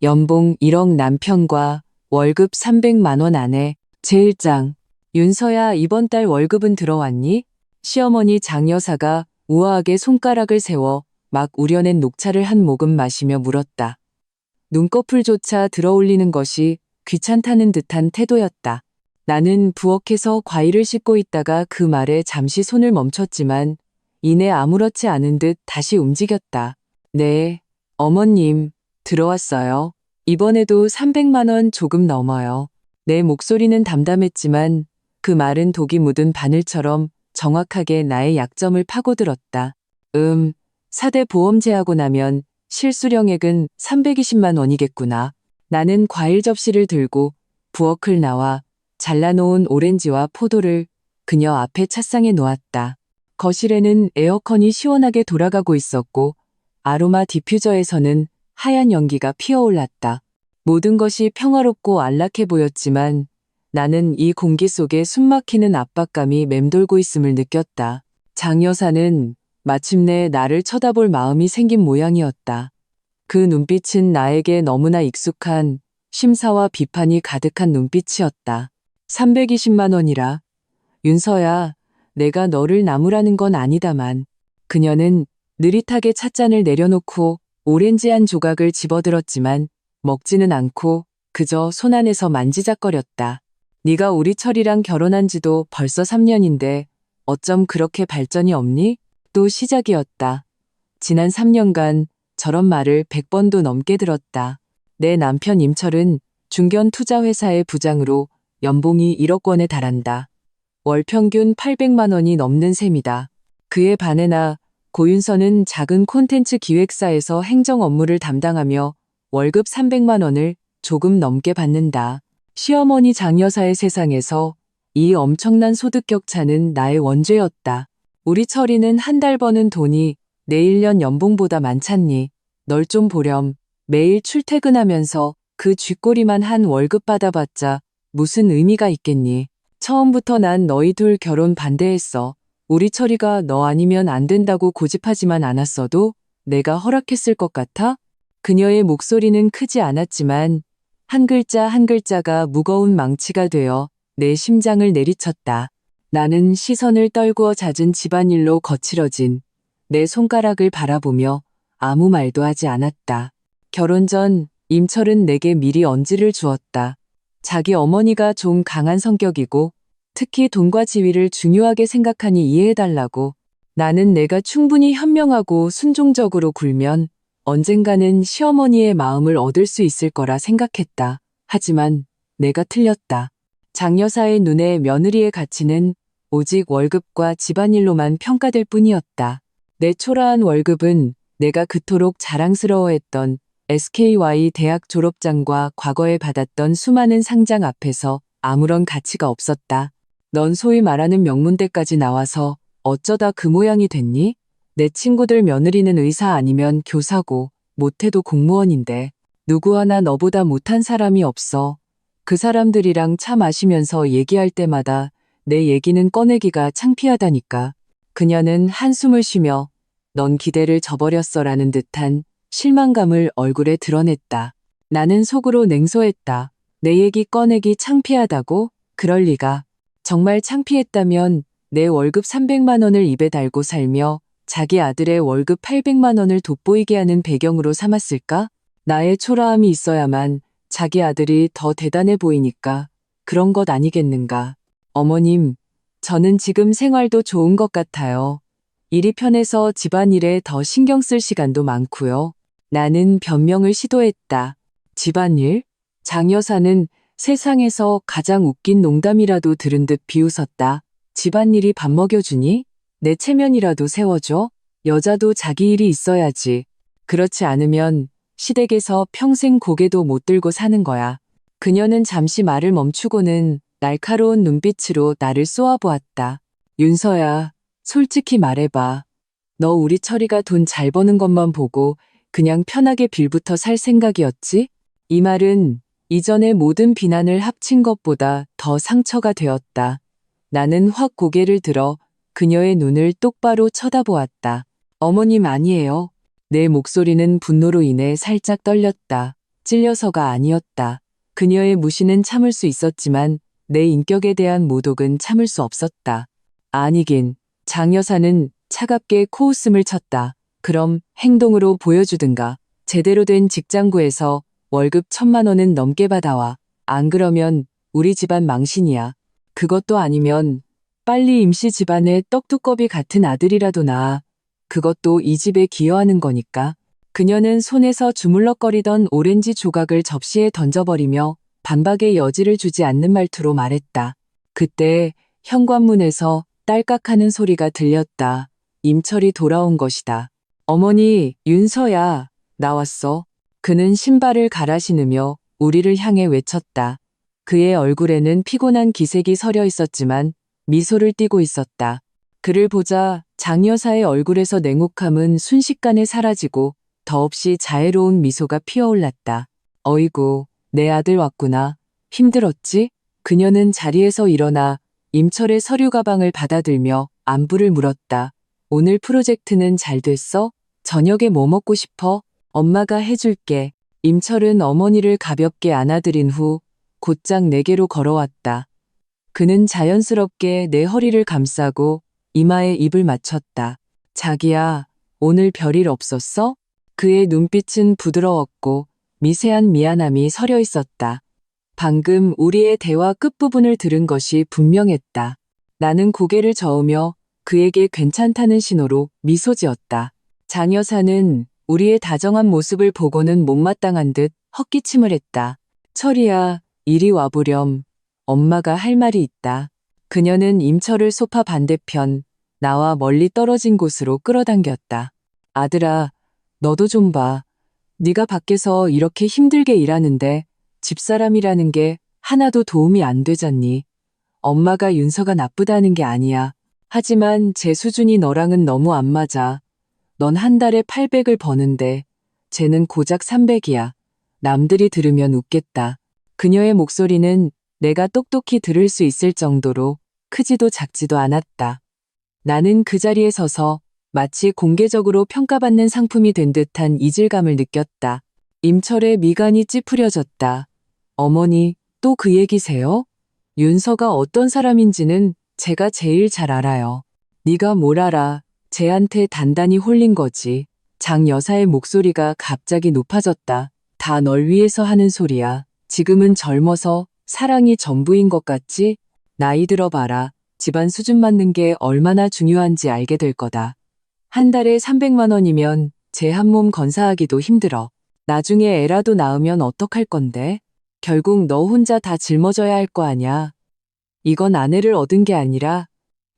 연봉 1억 남편과 월급 300만 원 안에 제1장. 윤서야, 이번 달 월급은 들어왔니? 시어머니 장 여사가 우아하게 손가락을 세워 막 우려낸 녹차를 한 모금 마시며 물었다. 눈꺼풀조차 들어올리는 것이 귀찮다는 듯한 태도였다. 나는 부엌에서 과일을 씻고 있다가 그 말에 잠시 손을 멈췄지만 이내 아무렇지 않은 듯 다시 움직였다. 네, 어머님, 들어왔어요. 이번에도 300만 원 조금 넘어요. 내 목소리는 담담했지만 그 말은 독이 묻은 바늘처럼 정확하게 나의 약점을 파고들었다. 4대 보험 제하고 나면 실수령액은 320만 원이겠구나. 나는 과일 접시를 들고 부엌을 나와 잘라놓은 오렌지와 포도를 그녀 앞에 찻상에 놓았다. 거실에는 에어컨이 시원하게 돌아가고 있었고 아로마 디퓨저에서는 하얀 연기가 피어올랐다. 모든 것이 평화롭고 안락해 보였지만 나는 이 공기 속에 숨막히는 압박감이 맴돌고 있음을 느꼈다. 장 여사는 마침내 나를 쳐다볼 마음이 생긴 모양이었다. 그 눈빛은 나에게 너무나 익숙한 심사와 비판이 가득한 눈빛이었다. 320만 원이라. 윤서야, 내가 너를 나무라는 건 아니다만. 그녀는 느릿하게 찻잔을 내려놓고 오렌지 한 조각을 집어들었지만 먹지는 않고 그저 손 안에서 만지작거렸다. 네가 우리 철이랑 결혼한 지도 벌써 3년인데 어쩜 그렇게 발전이 없니? 또 시작이었다. 지난 3년간 저런 말을 100번도 넘게 들었다. 내 남편 임철은 중견 투자회사의 부장으로 연봉이 1억 원에 달한다. 월 평균 800만 원이 넘는 셈이다. 그에 반해나 고윤서는 작은 콘텐츠 기획사에서 행정 업무를 담당하며 월급 300만 원을 조금 넘게 받는다. 시어머니 장 여사의 세상에서 이 엄청난 소득 격차는 나의 원죄였다. 우리 철이는 한 달 버는 돈이 내 1년 연봉보다 많잖니. 널 좀 보렴. 매일 출퇴근하면서 그 쥐꼬리만 한 월급 받아봤자 무슨 의미가 있겠니. 처음부터 난 너희 둘 결혼 반대했어. 우리 철이가 너 아니면 안 된다고 고집하지만 않았어도 내가 허락했을 것 같아? 그녀의 목소리는 크지 않았지만 한 글자 한 글자가 무거운 망치가 되어 내 심장을 내리쳤다. 나는 시선을 떨구어 잦은 집안일로 거칠어진 내 손가락을 바라보며 아무 말도 하지 않았다. 결혼 전 임철은 내게 미리 언지를 주었다. 자기 어머니가 좀 강한 성격이고 특히 돈과 지위를 중요하게 생각하니 이해해달라고. 나는 내가 충분히 현명하고 순종적으로 굴면 언젠가는 시어머니의 마음을 얻을 수 있을 거라 생각했다. 하지만 내가 틀렸다. 장 여사의 눈에 며느리의 가치는 오직 월급과 집안일로만 평가될 뿐이었다. 내 초라한 월급은 내가 그토록 자랑스러워했던 SKY 대학 졸업장과 과거에 받았던 수많은 상장 앞에서 아무런 가치가 없었다. 넌 소위 말하는 명문대까지 나와서 어쩌다 그 모양이 됐니? 내 친구들 며느리는 의사 아니면 교사고 못해도 공무원인데 누구 하나 너보다 못한 사람이 없어. 그 사람들이랑 차 마시면서 얘기할 때마다 내 얘기는 꺼내기가 창피하다니까. 그녀는 한숨을 쉬며 넌 기대를 저버렸어라는 듯한 실망감을 얼굴에 드러냈다. 나는 속으로 냉소했다. 내 얘기 꺼내기 창피하다고? 그럴 리가. 정말 창피했다면 내 월급 300만 원을 입에 달고 살며 자기 아들의 월급 800만 원을 돋보이게 하는 배경으로 삼았을까? 나의 초라함이 있어야만 자기 아들이 더 대단해 보이니까 그런 것 아니겠는가. 어머님, 저는 지금 생활도 좋은 것 같아요. 일이 편해서 집안일에 더 신경 쓸 시간도 많고요. 나는 변명을 시도했다. 집안일? 장 여사는 세상에서 가장 웃긴 농담이라도 들은 듯 비웃었다. 집안일이 밥 먹여주니? 내 체면이라도 세워줘? 여자도 자기 일이 있어야지. 그렇지 않으면 시댁에서 평생 고개도 못 들고 사는 거야. 그녀는 잠시 말을 멈추고는 날카로운 눈빛으로 나를 쏘아보았다. 윤서야, 솔직히 말해봐. 너 우리 철이가 돈 잘 버는 것만 보고 그냥 편하게 빌부터 살 생각이었지? 이 말은 이전의 모든 비난을 합친 것보다 더 상처가 되었다. 나는 확 고개를 들어 그녀의 눈을 똑바로 쳐다보았다. 어머님 아니에요. 내 목소리는 분노로 인해 살짝 떨렸다. 찔려서가 아니었다. 그녀의 무시는 참을 수 있었지만 내 인격에 대한 모독은 참을 수 없었다. 아니긴, 장 여사는 차갑게 코웃음을 쳤다. 그럼 행동으로 보여주든가. 제대로 된 직장 구해서 월급 1,000만 원은 넘게 받아와. 안 그러면 우리 집안 망신이야. 그것도 아니면 빨리 임씨 집안에 떡두꺼비 같은 아들이라도 낳아. 그것도 이 집에 기여하는 거니까. 그녀는 손에서 주물럭거리던 오렌지 조각을 접시에 던져버리며 반박의 여지를 주지 않는 말투로 말했다. 그때 현관문에서 딸깍하는 소리가 들렸다. 임철이 돌아온 것이다. 어머니, 윤서야, 나왔어. 그는 신발을 갈아 신으며 우리를 향해 외쳤다. 그의 얼굴에는 피곤한 기색이 서려 있었지만 미소를 띠고 있었다. 그를 보자 장 여사의 얼굴에서 냉혹함은 순식간에 사라지고 더없이 자애로운 미소가 피어올랐다. 어이구, 내 아들 왔구나. 힘들었지? 그녀는 자리에서 일어나 임철의 서류 가방을 받아들며 안부를 물었다. 오늘 프로젝트는 잘 됐어? 저녁에 뭐 먹고 싶어? 엄마가 해줄게. 임철은 어머니를 가볍게 안아들인 후 곧장 내게로 걸어왔다. 그는 자연스럽게 내 허리를 감싸고 이마에 입을 맞췄다. 자기야, 오늘 별일 없었어? 그의 눈빛은 부드러웠고 미세한 미안함이 서려 있었다. 방금 우리의 대화 끝부분을 들은 것이 분명했다. 나는 고개를 저으며 그에게 괜찮다는 신호로 미소 지었다. 장 여사는 우리의 다정한 모습을 보고는 못마땅한 듯 헛기침을 했다. 철이야, 이리 와보렴. 엄마가 할 말이 있다. 그녀는 임철을 소파 반대편, 나와 멀리 떨어진 곳으로 끌어당겼다. 아들아, 너도 좀 봐. 네가 밖에서 이렇게 힘들게 일하는데 집사람이라는 게 하나도 도움이 안 되잖니. 엄마가 윤서가 나쁘다는 게 아니야. 하지만 제 수준이 너랑은 너무 안 맞아. 넌 한 달에 800을 버는데 쟤는 고작 300이야. 남들이 들으면 웃겠다. 그녀의 목소리는 내가 똑똑히 들을 수 있을 정도로 크지도 작지도 않았다. 나는 그 자리에 서서 마치 공개적으로 평가받는 상품이 된 듯한 이질감을 느꼈다. 임철의 미간이 찌푸려졌다. 어머니, 또 그 얘기세요? 윤서가 어떤 사람인지는 제가 제일 잘 알아요. 네가 뭘 알아. 쟤한테 단단히 홀린 거지. 장 여사의 목소리가 갑자기 높아졌다. 다 널 위해서 하는 소리야. 지금은 젊어서 사랑이 전부인 것 같지? 나이 들어봐라. 집안 수준 맞는 게 얼마나 중요한지 알게 될 거다. 한 달에 300만 원이면 제 한 몸 건사하기도 힘들어. 나중에 애라도 낳으면 어떡할 건데? 결국 너 혼자 다 짊어져야 할 거 아냐. 이건 아내를 얻은 게 아니라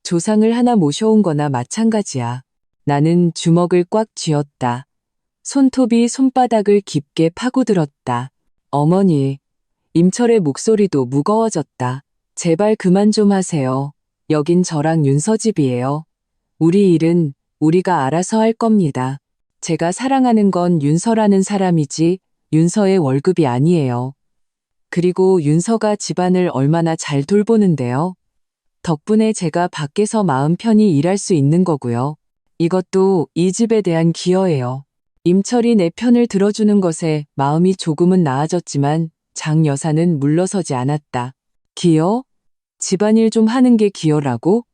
조상을 하나 모셔온 거나 마찬가지야. 나는 주먹을 꽉 쥐었다. 손톱이 손바닥을 깊게 파고들었다. 어머니, 임철의 목소리도 무거워졌다. 제발 그만 좀 하세요. 여긴 저랑 윤서 집이에요. 우리 일은 우리가 알아서 할 겁니다. 제가 사랑하는 건 윤서라는 사람이지 윤서의 월급이 아니에요. 그리고 윤서가 집안을 얼마나 잘 돌보는데요. 덕분에 제가 밖에서 마음 편히 일할 수 있는 거고요. 이것도 이 집에 대한 기여예요. 임철이 내 편을 들어주는 것에 마음이 조금은 나아졌지만 장 여사는 물러서지 않았다. 기여? 집안일 좀 하는 게 기여라고?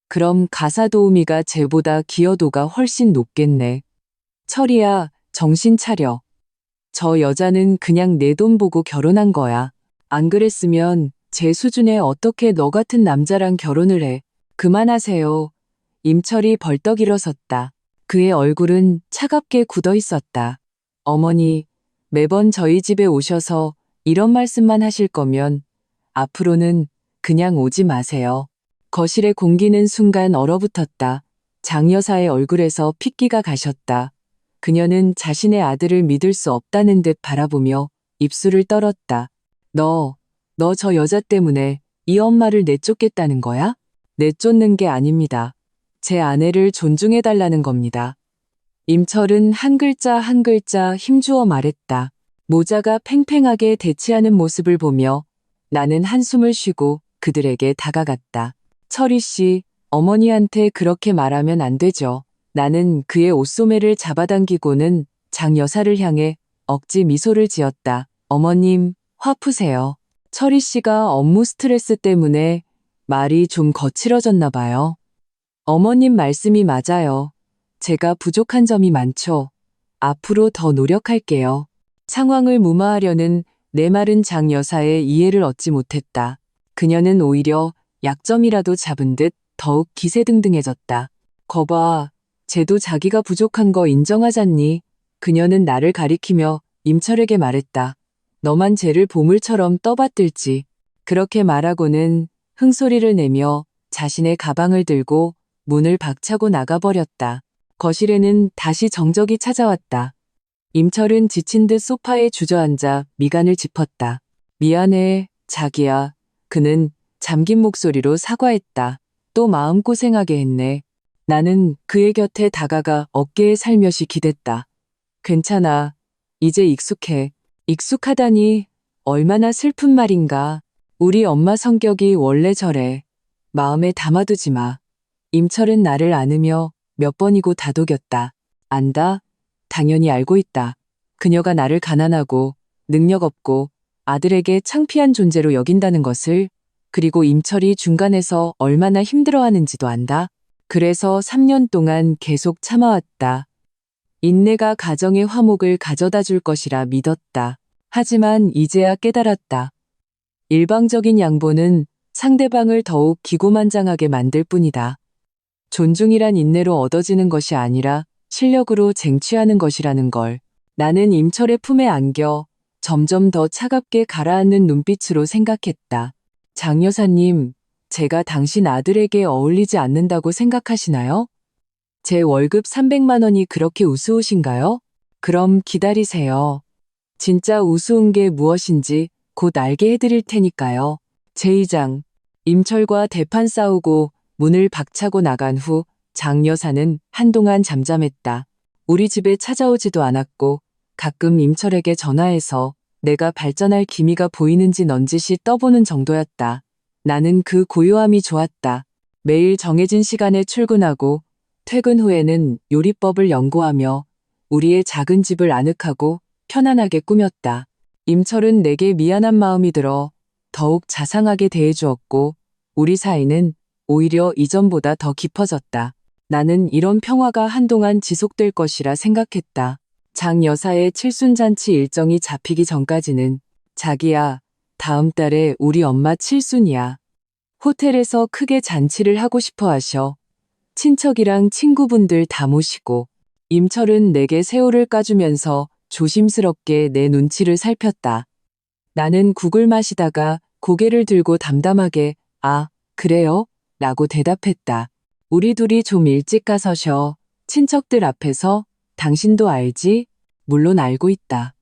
그럼 가사 도우미가 쟤보다 기여도가 훨씬 높겠네. 철이야, 정신 차려. 저 여자는 그냥 내 돈 보고 결혼한 거야. 안 그랬으면 제 수준에 어떻게 너 같은 남자랑 결혼을 해. 그만하세요. 임철이 벌떡 일어섰다. 그의 얼굴은 차갑게 굳어 있었다. 어머니, 매번 저희 집에 오셔서 이런 말씀만 하실 거면 앞으로는 그냥 오지 마세요. 거실에 공기는 순간 얼어붙었다. 장 여사의 얼굴에서 핏기가 가셨다. 그녀는 자신의 아들을 믿을 수 없다는 듯 바라보며 입술을 떨었다. 너 저 여자 때문에 이 엄마를 내쫓겠다는 거야? 내쫓는 게 아닙니다. 제 아내를 존중해달라는 겁니다. 임철은 한 글자 한 글자 힘주어 말했다. 모자가 팽팽하게 대치하는 모습을 보며 나는 한숨을 쉬고 그들에게 다가갔다. 철희 씨, 어머니한테 그렇게 말하면 안 되죠. 나는 그의 옷소매를 잡아당기고는 장 여사를 향해 억지 미소를 지었다. 어머님, 화 푸세요. 철희 씨가 업무 스트레스 때문에 말이 좀 거칠어졌나 봐요. 어머님 말씀이 맞아요. 제가 부족한 점이 많죠. 앞으로 더 노력할게요. 상황을 무마하려는 내 말은 장 여사의 이해를 얻지 못했다. 그녀는 오히려 약점이라도 잡은 듯 더욱 기세등등해졌다. 거봐, 쟤도 자기가 부족한 거 인정하잖니. 그녀는 나를 가리키며 임철에게 말했다. 너만 쟤를 보물처럼 떠받들지. 그렇게 말하고는 흥소리를 내며 자신의 가방을 들고 문을 박차고 나가버렸다. 거실에는 다시 정적이 찾아왔다. 임철은 지친 듯 소파에 주저앉아 미간을 짚었다. 미안해, 자기야. 그는 잠긴 목소리로 사과했다. 또 마음고생하게 했네. 나는 그의 곁에 다가가 어깨에 살며시 기댔다. 괜찮아. 이제 익숙해. 익숙하다니 얼마나 슬픈 말인가. 우리 엄마 성격이 원래 저래. 마음에 담아두지 마. 임철은 나를 안으며 몇 번이고 다독였다. 안다? 당연히 알고 있다. 그녀가 나를 가난하고 능력 없고 아들에게 창피한 존재로 여긴다는 것을, 그리고 임철이 중간에서 얼마나 힘들어하는지도 안다. 그래서 3년 동안 계속 참아왔다. 인내가 가정의 화목을 가져다 줄 것이라 믿었다. 하지만 이제야 깨달았다. 일방적인 양보는 상대방을 더욱 기고만장하게 만들 뿐이다. 존중이란 인내로 얻어지는 것이 아니라 실력으로 쟁취하는 것이라는 걸 나는 임철의 품에 안겨 점점 더 차갑게 가라앉는 눈빛으로 생각했다. 장 여사님, 제가 당신 아들에게 어울리지 않는다고 생각하시나요? 제 월급 300만 원이 그렇게 우스우신가요? 그럼 기다리세요. 진짜 우스운 게 무엇인지 곧 알게 해드릴 테니까요. 제2장, 임철과 대판 싸우고 문을 박차고 나간 후 장 여사는 한동안 잠잠했다. 우리 집에 찾아오지도 않았고 가끔 임철에게 전화해서 내가 발전할 기미가 보이는지 넌지시 떠보는 정도였다. 나는 그 고요함이 좋았다. 매일 정해진 시간에 출근하고 퇴근 후에는 요리법을 연구하며 우리의 작은 집을 아늑하고 편안하게 꾸몄다. 임철은 내게 미안한 마음이 들어 더욱 자상하게 대해주었고 우리 사이는 오히려 이전보다 더 깊어졌다. 나는 이런 평화가 한동안 지속될 것이라 생각했다. 장 여사의 칠순잔치 일정이 잡히기 전까지는 자기야, 다음 달에 우리 엄마 칠순이야. 호텔에서 크게 잔치를 하고 싶어 하셔. 친척이랑 친구분들 다 모시고. 임철은 내게 새우를 까주면서 조심스럽게 내 눈치를 살폈다. 나는 국을 마시다가 고개를 들고 담담하게 아, 그래요? 라고 대답했다. 우리 둘이 좀 일찍 가서 쉬어. 친척들 앞에서. 당신도 알지? 물론 알고 있다.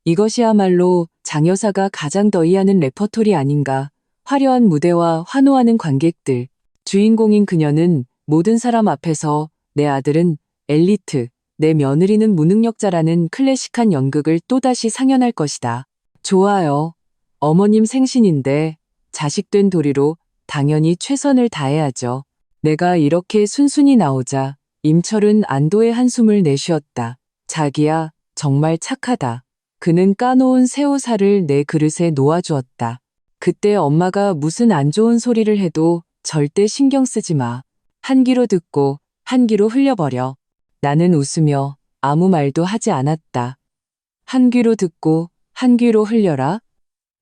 이것이야말로 장 여사가 가장 더이하는 레퍼토리 아닌가. 화려한 무대와 환호하는 관객들. 주인공인 그녀는 모든 사람 앞에서 내 아들은 엘리트, 내 며느리는 무능력자라는 클래식한 연극을 또다시 상연할 것이다. 좋아요. 어머님 생신인데 자식된 도리로 당연히 최선을 다해야죠. 내가 이렇게 순순히 나오자 임철은 안도의 한숨을 내쉬었다. 자기야, 정말 착하다. 그는 까놓은 새우살을 내 그릇에 놓아주었다. 그때 엄마가 무슨 안 좋은 소리를 해도 절대 신경 쓰지 마. 한 귀로 듣고 한 귀로 흘려버려. 나는 웃으며 아무 말도 하지 않았다. 한 귀로 듣고 한 귀로 흘려라?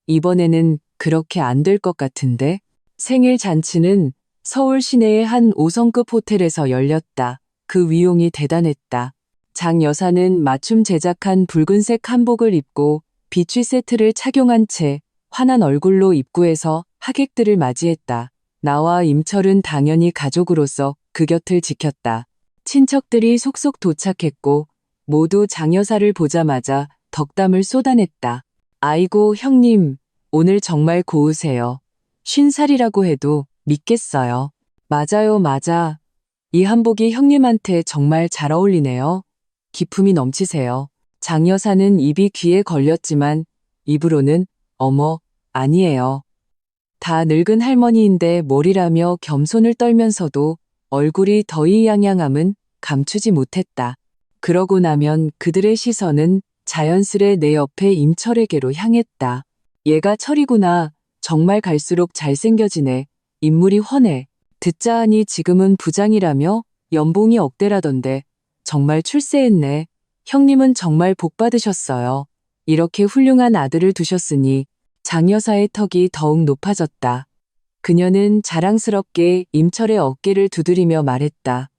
이번에는 그렇게 안 될 것 같은데? 생일 잔치는 서울 시내의 한 5성급 호텔에서 열렸다. 그 위용이 대단했다. 장 여사는 맞춤 제작한 붉은색 한복을 입고 비취 세트를 착용한 채 환한 얼굴로 입구에서 하객들을 맞이했다. 나와 임철은 당연히 가족으로서 그 곁을 지켰다. 친척들이 속속 도착했고 모두 장 여사를 보자마자 덕담을 쏟아냈다. 아이고 형님, 오늘 정말 고우세요. 50살이라고 해도 믿겠어요. 맞아요, 맞아. 이 한복이 형님한테 정말 잘 어울리네요. 기품이 넘치세요. 장 여사는 입이 귀에 걸렸지만 입으로는 어머, 아니에요. 다 늙은 할머니인데 뭘이라며 겸손을 떨면서도 얼굴이 더이양양함은 감추지 못했다. 그러고 나면 그들의 시선은 자연스레 내 옆에 임철에게로 향했다. 얘가 철이구나. 정말 갈수록 잘생겨지네. 인물이 훤해. 듣자 하니 지금은 부장이라며 연봉이 억대라던데 정말 출세했네. 형님은 정말 복 받으셨어요. 이렇게 훌륭한 아들을 두셨으니 장 여사의 턱이 더욱 높아졌다. 그녀는 자랑스럽게 임철의 어깨를 두드리며 말했다.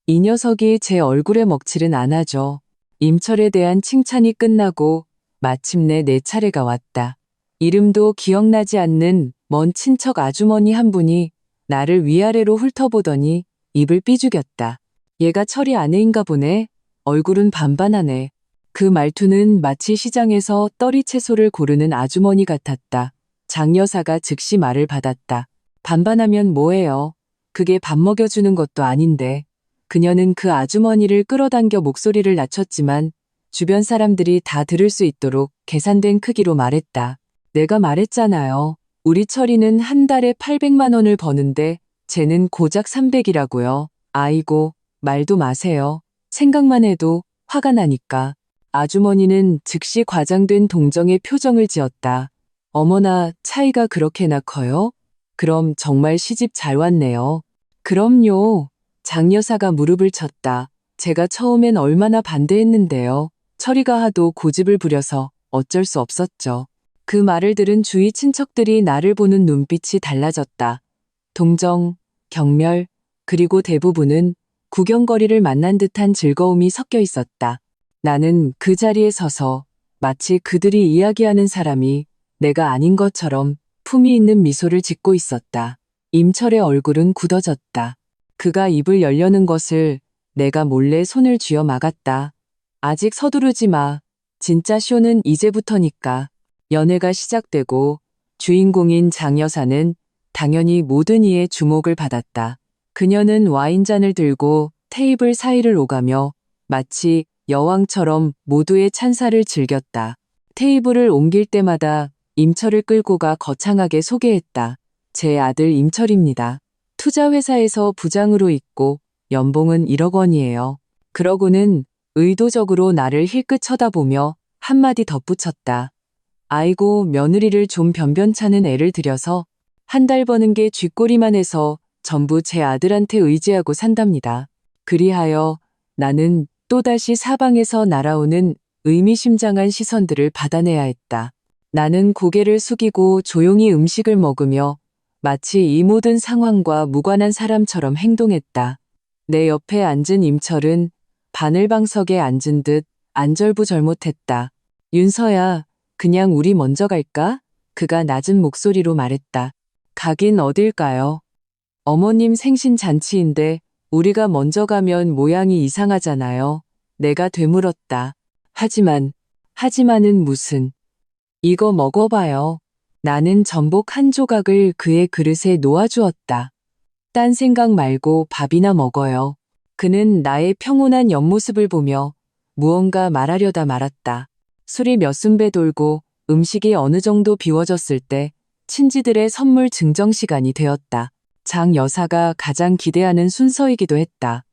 이 녀석이 제 얼굴에 먹칠은 안 하죠. 임철에 대한 칭찬이 끝나고 마침내 내 차례가 왔다. 이름도 기억나지 않는 먼 친척 아주머니 한 분이 나를 위아래로 훑어보더니 입을 삐죽였다. 얘가 철이 아내인가 보네. 얼굴은 반반하네. 그 말투는 마치 시장에서 떨이 채소를 고르는 아주머니 같았다. 장 여사가 즉시 말을 받았다. 반반하면 뭐예요? 그게 밥 먹여주는 것도 아닌데. 그녀는 그 아주머니를 끌어당겨 목소리를 낮췄지만 주변 사람들이 다 들을 수 있도록 계산된 크기로 말했다. 내가 말했잖아요. 우리 철이는 한 달에 800만 원을 버는데 쟤는 고작 300이라고요. 아이고, 말도 마세요. 생각만 해도 화가 나니까. 아주머니는 즉시 과장된 동정의 표정을 지었다. 어머나, 차이가 그렇게나 커요? 그럼 정말 시집 잘 왔네요. 그럼요. 장 여사가 무릎을 쳤다. 제가 처음엔 얼마나 반대했는데요. 철이가 하도 고집을 부려서 어쩔 수 없었죠. 그 말을 들은 주위 친척들이 나를 보는 눈빛이 달라졌다. 동정, 경멸, 그리고 대부분은 구경거리를 만난 듯한 즐거움이 섞여 있었다. 나는 그 자리에 서서 마치 그들이 이야기하는 사람이 내가 아닌 것처럼 품위 있는 미소를 짓고 있었다. 임철의 얼굴은 굳어졌다. 그가 입을 열려는 것을 내가 몰래 손을 쥐어 막았다. 아직 서두르지 마. 진짜 쇼는 이제부터니까. 연애가 시작되고 주인공인 장 여사는 당연히 모든 이의 주목을 받았다. 그녀는 와인잔을 들고 테이블 사이를 오가며 마치 여왕처럼 모두의 찬사를 즐겼다. 테이블을 옮길 때마다 임철을 끌고 가 거창하게 소개했다. 제 아들 임철입니다. 투자회사에서 부장으로 있고 연봉은 1억 원이에요. 그러고는 의도적으로 나를 힐끗 쳐다보며 한마디 덧붙였다. 아이고, 며느리를 좀 변변찮은 애를 들여서 한 달 버는 게 쥐꼬리만 해서 전부 제 아들한테 의지하고 산답니다. 그리하여 나는 또다시 사방에서 날아오는 의미심장한 시선들을 받아내야 했다. 나는 고개를 숙이고 조용히 음식을 먹으며 마치 이 모든 상황과 무관한 사람처럼 행동했다. 내 옆에 앉은 임철은 바늘방석에 앉은 듯 안절부절못했다. 윤서야, 그냥 우리 먼저 갈까? 그가 낮은 목소리로 말했다. 가긴 어딜까요? 어머님 생신 잔치인데 우리가 먼저 가면 모양이 이상하잖아요. 내가 되물었다. 하지만은 무슨. 이거 먹어봐요. 나는 전복 한 조각을 그의 그릇에 놓아주었다. 딴 생각 말고 밥이나 먹어요. 그는 나의 평온한 옆모습을 보며 무언가 말하려다 말았다. 술이 몇 순배 돌고 음식이 어느 정도 비워졌을 때 친지들의 선물 증정 시간이 되었다. 장 여사가 가장 기대하는 순서이기도 했다.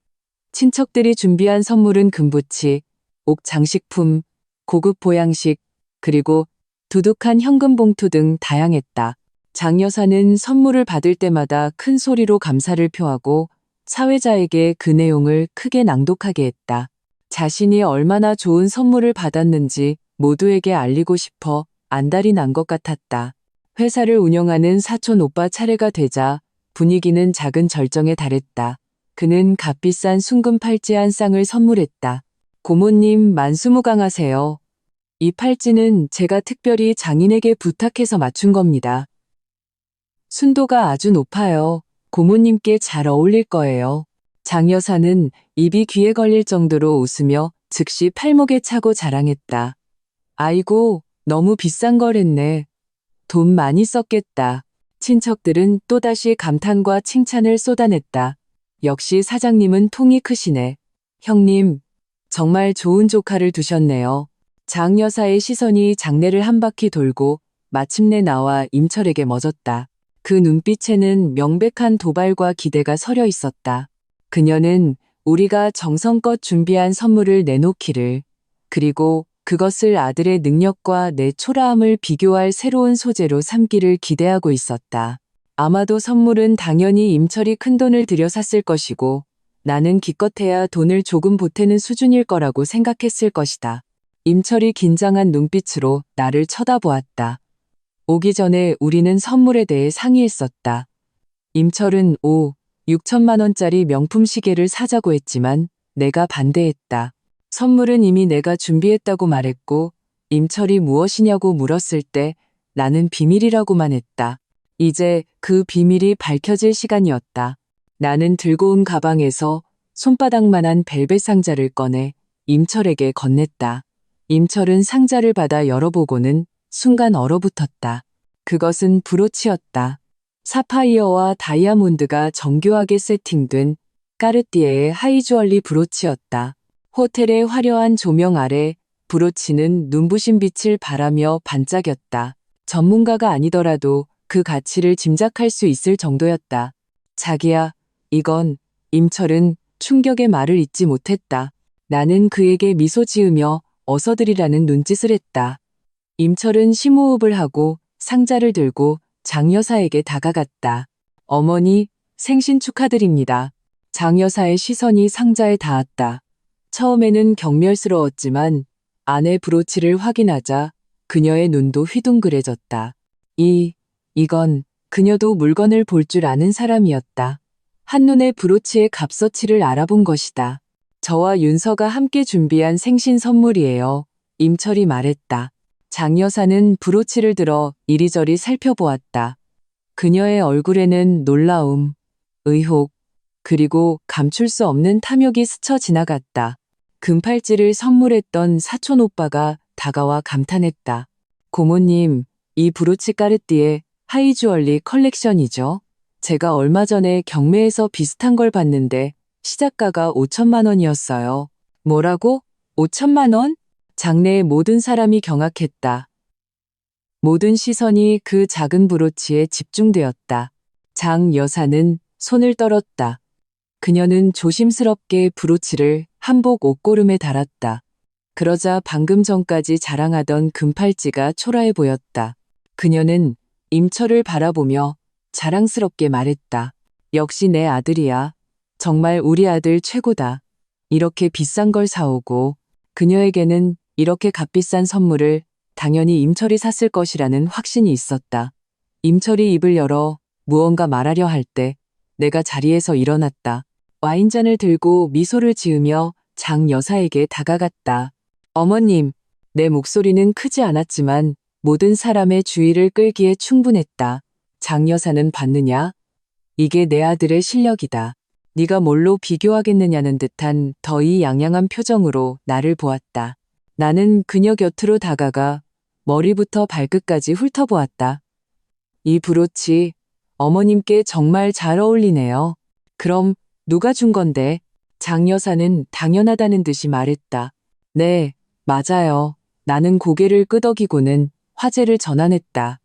친척들이 준비한 선물은 금부치, 옥 장식품, 고급 보양식, 그리고 두둑한 현금 봉투 등 다양했다. 장 여사는 선물을 받을 때마다 큰 소리로 감사를 표하고 사회자에게 그 내용을 크게 낭독하게 했다. 자신이 얼마나 좋은 선물을 받았는지 모두에게 알리고 싶어 안달이 난 것 같았다. 회사를 운영하는 사촌 오빠 차례가 되자 분위기는 작은 절정에 달했다. 그는 값비싼 순금 팔찌 한 쌍을 선물했다. 고모님 만수무강하세요. 이 팔찌는 제가 특별히 장인에게 부탁해서 맞춘 겁니다. 순도가 아주 높아요. 고모님께 잘 어울릴 거예요. 장 여사는 입이 귀에 걸릴 정도로 웃으며 즉시 팔목에 차고 자랑했다. 아이고, 너무 비싼 거랬네. 돈 많이 썼겠다. 친척들은 또다시 감탄과 칭찬을 쏟아냈다. 역시 사장님은 통이 크시네. 형님, 정말 좋은 조카를 두셨네요. 장 여사의 시선이 장내를 한 바퀴 돌고 마침내 나와 임철에게 멎었다. 그 눈빛에는 명백한 도발과 기대가 서려 있었다. 그녀는 우리가 정성껏 준비한 선물을 내놓기를, 그리고 그것을 아들의 능력과 내 초라함을 비교할 새로운 소재로 삼기를 기대하고 있었다. 아마도 선물은 당연히 임철이 큰돈을 들여 샀을 것이고 나는 기껏해야 돈을 조금 보태는 수준일 거라고 생각했을 것이다. 임철이 긴장한 눈빛으로 나를 쳐다보았다. 오기 전에 우리는 선물에 대해 상의했었다. 임철은 6천만 원짜리 명품 시계를 사자고 했지만 내가 반대했다. 선물은 이미 내가 준비했다고 말했고 임철이 무엇이냐고 물었을 때 나는 비밀이라고만 했다. 이제 그 비밀이 밝혀질 시간이었다. 나는 들고 온 가방에서 손바닥만한 벨벳 상자를 꺼내 임철에게 건넸다. 임철은 상자를 받아 열어보고는 순간 얼어붙었다. 그것은 브로치였다. 사파이어와 다이아몬드가 정교하게 세팅된 까르띠에의 하이주얼리 브로치였다. 호텔의 화려한 조명 아래 브로치는 눈부신 빛을 발하며 반짝였다. 전문가가 아니더라도 그 가치를 짐작할 수 있을 정도였다. 자기야, 이건 임철은 충격의 말을 잇지 못했다. 나는 그에게 미소 지으며 어서 드리라는 눈짓을 했다. 임철은 심호흡을 하고 상자를 들고 장 여사에게 다가갔다. 어머니, 생신 축하드립니다. 장 여사의 시선이 상자에 닿았다. 처음에는 경멸스러웠지만 안의 브로치를 확인하자 그녀의 눈도 휘둥그레졌다. 이건 그녀도 물건을 볼 줄 아는 사람이었다. 한눈에 브로치의 값어치를 알아본 것이다. 저와 윤서가 함께 준비한 생신 선물이에요. 임철이 말했다. 장 여사는 브로치를 들어 이리저리 살펴보았다. 그녀의 얼굴에는 놀라움, 의혹, 그리고 감출 수 없는 탐욕이 스쳐 지나갔다. 금팔찌를 선물했던 사촌 오빠가 다가와 감탄했다. 고모님, 이 브로치 까르띠에 하이주얼리 컬렉션이죠. 제가 얼마 전에 경매에서 비슷한 걸 봤는데 시작가가 5천만 원이었어요. 뭐라고? 5천만 원? 장내의 모든 사람이 경악했다. 모든 시선이 그 작은 브로치에 집중되었다. 장 여사는 손을 떨었다. 그녀는 조심스럽게 브로치를 한복 옷고름에 달았다. 그러자 방금 전까지 자랑하던 금팔찌가 초라해 보였다. 그녀는 임철을 바라보며 자랑스럽게 말했다. 역시 내 아들이야. 정말 우리 아들 최고다. 이렇게 비싼 걸 사오고 그녀에게는 이렇게 값비싼 선물을 당연히 임철이 샀을 것이라는 확신이 있었다. 임철이 입을 열어 무언가 말하려 할 때 내가 자리에서 일어났다. 와인잔을 들고 미소를 지으며 장 여사에게 다가갔다. 어머님, 내 목소리는 크지 않았지만 모든 사람의 주의를 끌기에 충분했다. 장 여사는 봤느냐? 이게 내 아들의 실력이다. 네가 뭘로 비교하겠느냐는 듯한 더이양양한 표정으로 나를 보았다. 나는 그녀 곁으로 다가가 머리부터 발끝까지 훑어보았다. 이 브로치 어머님께 정말 잘 어울리네요. 그럼 누가 준 건데? 장 여사는 당연하다는 듯이 말했다. 네, 맞아요. 나는 고개를 끄덕이고는 화제를 전환했다.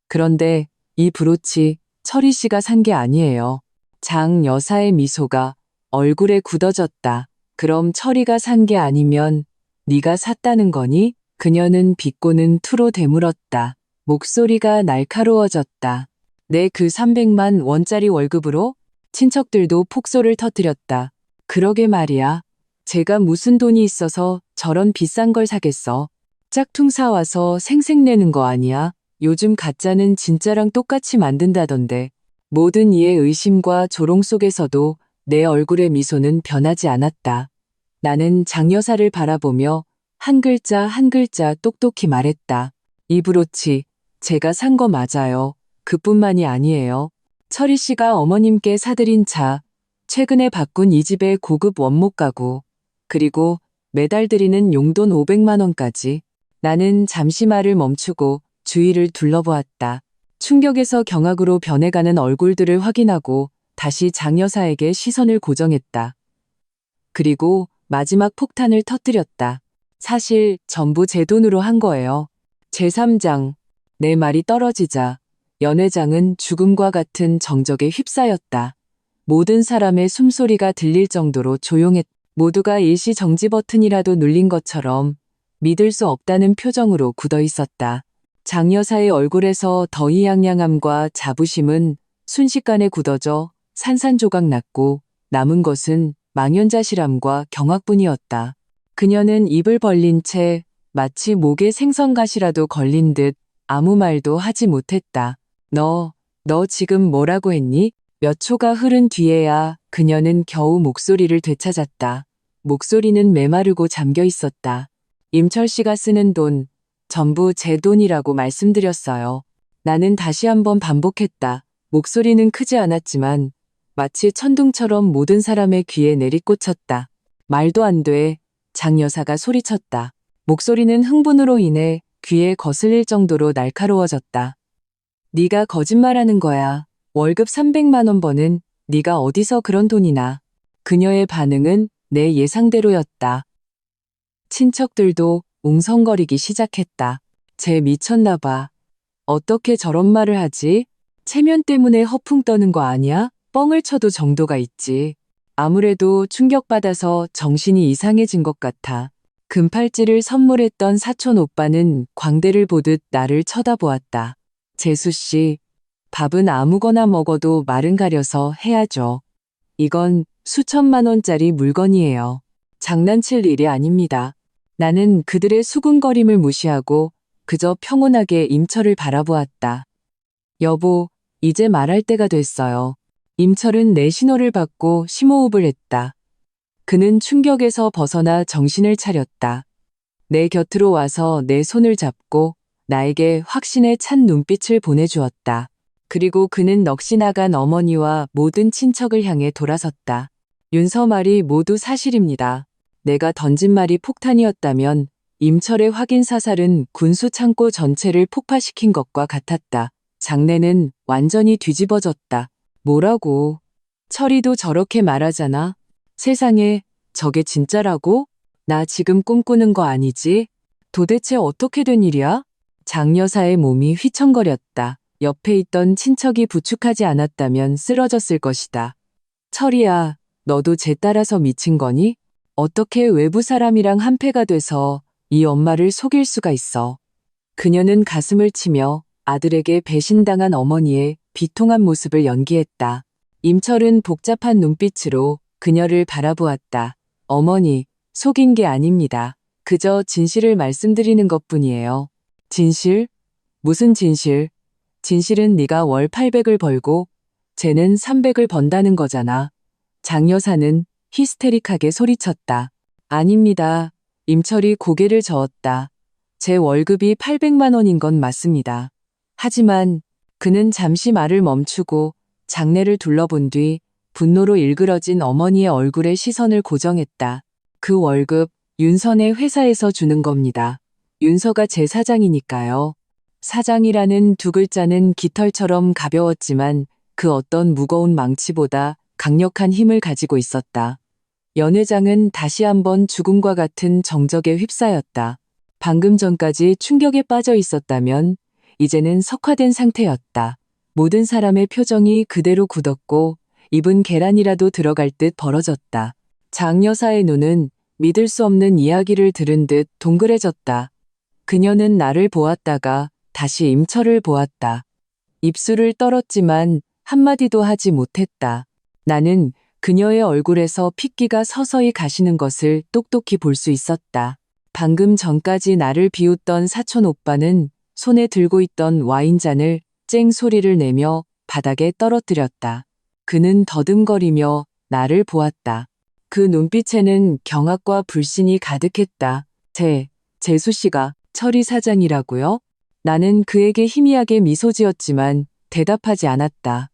그런데 이 브로치 철희 씨가 산 게 아니에요. 장 여사의 미소가 얼굴에 굳어졌다. 그럼 철희가 산 게 아니면 네가 샀다는 거니? 그녀는 비꼬는 투로 되물었다. 목소리가 날카로워졌다. 내 그 300만 원짜리 월급으로? 친척들도 폭소를 터뜨렸다. 그러게 말이야. 제가 무슨 돈이 있어서 저런 비싼 걸 사겠어. 짝퉁 사와서 생색내는 거 아니야? 요즘 가짜는 진짜랑 똑같이 만든다던데. 모든 이의 의심과 조롱 속에서도 내 얼굴의 미소는 변하지 않았다. 나는 장 여사를 바라보며 한 글자 한 글자 똑똑히 말했다. 이 브로치 제가 산 거 맞아요. 그뿐만이 아니에요. 철희 씨가 어머님께 사드린 차, 최근에 바꾼 이 집의 고급 원목 가구, 그리고 매달 드리는 용돈 500만 원까지. 나는 잠시 말을 멈추고 주위를 둘러보았다. 충격에서 경악으로 변해가는 얼굴들을 확인하고 다시 장 여사에게 시선을 고정했다. 그리고 마지막 폭탄을 터뜨렸다. 사실 전부 제 돈으로 한 거예요. 제3장. 내 말이 떨어지자 연회장은 죽음과 같은 정적에 휩싸였다. 모든 사람의 숨소리가 들릴 정도로 조용했다. 모두가 일시 정지 버튼이라도 눌린 것처럼 믿을 수 없다는 표정으로 굳어 있었다. 장 여사의 얼굴에서 더이양양함과 자부심은 순식간에 굳어져 산산조각 났고 남은 것은 망연자실함과 경악뿐이었다. 그녀는 입을 벌린 채 마치 목에 생선가시라도 걸린 듯 아무 말도 하지 못했다. 너 지금 뭐라고 했니? 몇 초가 흐른 뒤에야 그녀는 겨우 목소리를 되찾았다. 목소리는 메마르고 잠겨 있었다. 임철 씨가 쓰는 돈, 전부 제 돈이라고 말씀드렸어요. 나는 다시 한번 반복했다. 목소리는 크지 않았지만 마치 천둥처럼 모든 사람의 귀에 내리꽂혔다. 말도 안 돼. 장 여사가 소리쳤다. 목소리는 흥분으로 인해 귀에 거슬릴 정도로 날카로워졌다. 네가 거짓말하는 거야. 월급 300만 원 버는 네가 어디서 그런 돈이나. 그녀의 반응은 내 예상대로였다. 친척들도 웅성거리기 시작했다. 쟤 미쳤나 봐. 어떻게 저런 말을 하지? 체면 때문에 허풍 떠는 거 아니야? 뻥을 쳐도 정도가 있지. 아무래도 충격받아서 정신이 이상해진 것 같아. 금팔찌를 선물했던 사촌 오빠는 광대를 보듯 나를 쳐다보았다. 재수 씨, 밥은 아무거나 먹어도 말은 가려서 해야죠. 이건 수천만 원짜리 물건이에요. 장난칠 일이 아닙니다. 나는 그들의 수군거림을 무시하고 그저 평온하게 임철을 바라보았다. 여보, 이제 말할 때가 됐어요. 임철은 내 신호를 받고 심호흡을 했다. 그는 충격에서 벗어나 정신을 차렸다. 내 곁으로 와서 내 손을 잡고 나에게 확신에 찬 눈빛을 보내주었다. 그리고 그는 넋이 나간 어머니와 모든 친척을 향해 돌아섰다. 윤서 말이 모두 사실입니다. 내가 던진 말이 폭탄이었다면 임철의 확인 사살은 군수 창고 전체를 폭파시킨 것과 같았다. 장내는 완전히 뒤집어졌다. 뭐라고? 철이도 저렇게 말하잖아. 세상에, 저게 진짜라고? 나 지금 꿈꾸는 거 아니지? 도대체 어떻게 된 일이야? 장 여사의 몸이 휘청거렸다. 옆에 있던 친척이 부축하지 않았다면 쓰러졌을 것이다. 철이야, 너도 쟤 따라서 미친 거니? 어떻게 외부 사람이랑 한패가 돼서 이 엄마를 속일 수가 있어. 그녀는 가슴을 치며 아들에게 배신당한 어머니의 비통한 모습을 연기했다. 임철은 복잡한 눈빛으로 그녀를 바라보았다. 어머니, 속인 게 아닙니다. 그저 진실을 말씀드리는 것뿐이에요. 진실? 무슨 진실? 진실은 네가 월 800을 벌고 쟤는 300을 번다는 거잖아. 장 여사는 히스테릭하게 소리쳤다. 아닙니다. 임철이 고개를 저었다. 제 월급이 800만 원인 건 맞습니다. 하지만 그는 잠시 말을 멈추고 장내를 둘러본 뒤 분노로 일그러진 어머니의 얼굴에 시선을 고정했다. 그 월급 윤선의 회사에서 주는 겁니다. 윤서가 제 사장이니까요. 사장이라는 두 글자는 깃털처럼 가벼웠지만 그 어떤 무거운 망치보다 강력한 힘을 가지고 있었다. 연 회장은 다시 한번 죽음과 같은 정적에 휩싸였다. 방금 전까지 충격에 빠져 있었다면 이제는 석화된 상태였다. 모든 사람의 표정이 그대로 굳었고 입은 계란이라도 들어갈 듯 벌어졌다. 장 여사의 눈은 믿을 수 없는 이야기를 들은 듯 동그래졌다. 그녀는 나를 보았다가 다시 임철을 보았다. 입술을 떨었지만 한마디도 하지 못했다. 나는 그녀의 얼굴에서 핏기가 서서히 가시는 것을 똑똑히 볼 수 있었다. 방금 전까지 나를 비웃던 사촌 오빠는 손에 들고 있던 와인잔을 쨍 소리를 내며 바닥에 떨어뜨렸다. 그는 더듬거리며 나를 보았다. 그 눈빛에는 경악과 불신이 가득했다. 재수 씨가 철이 사장이라고요? 나는 그에게 희미하게 미소 지었지만 대답하지 않았다.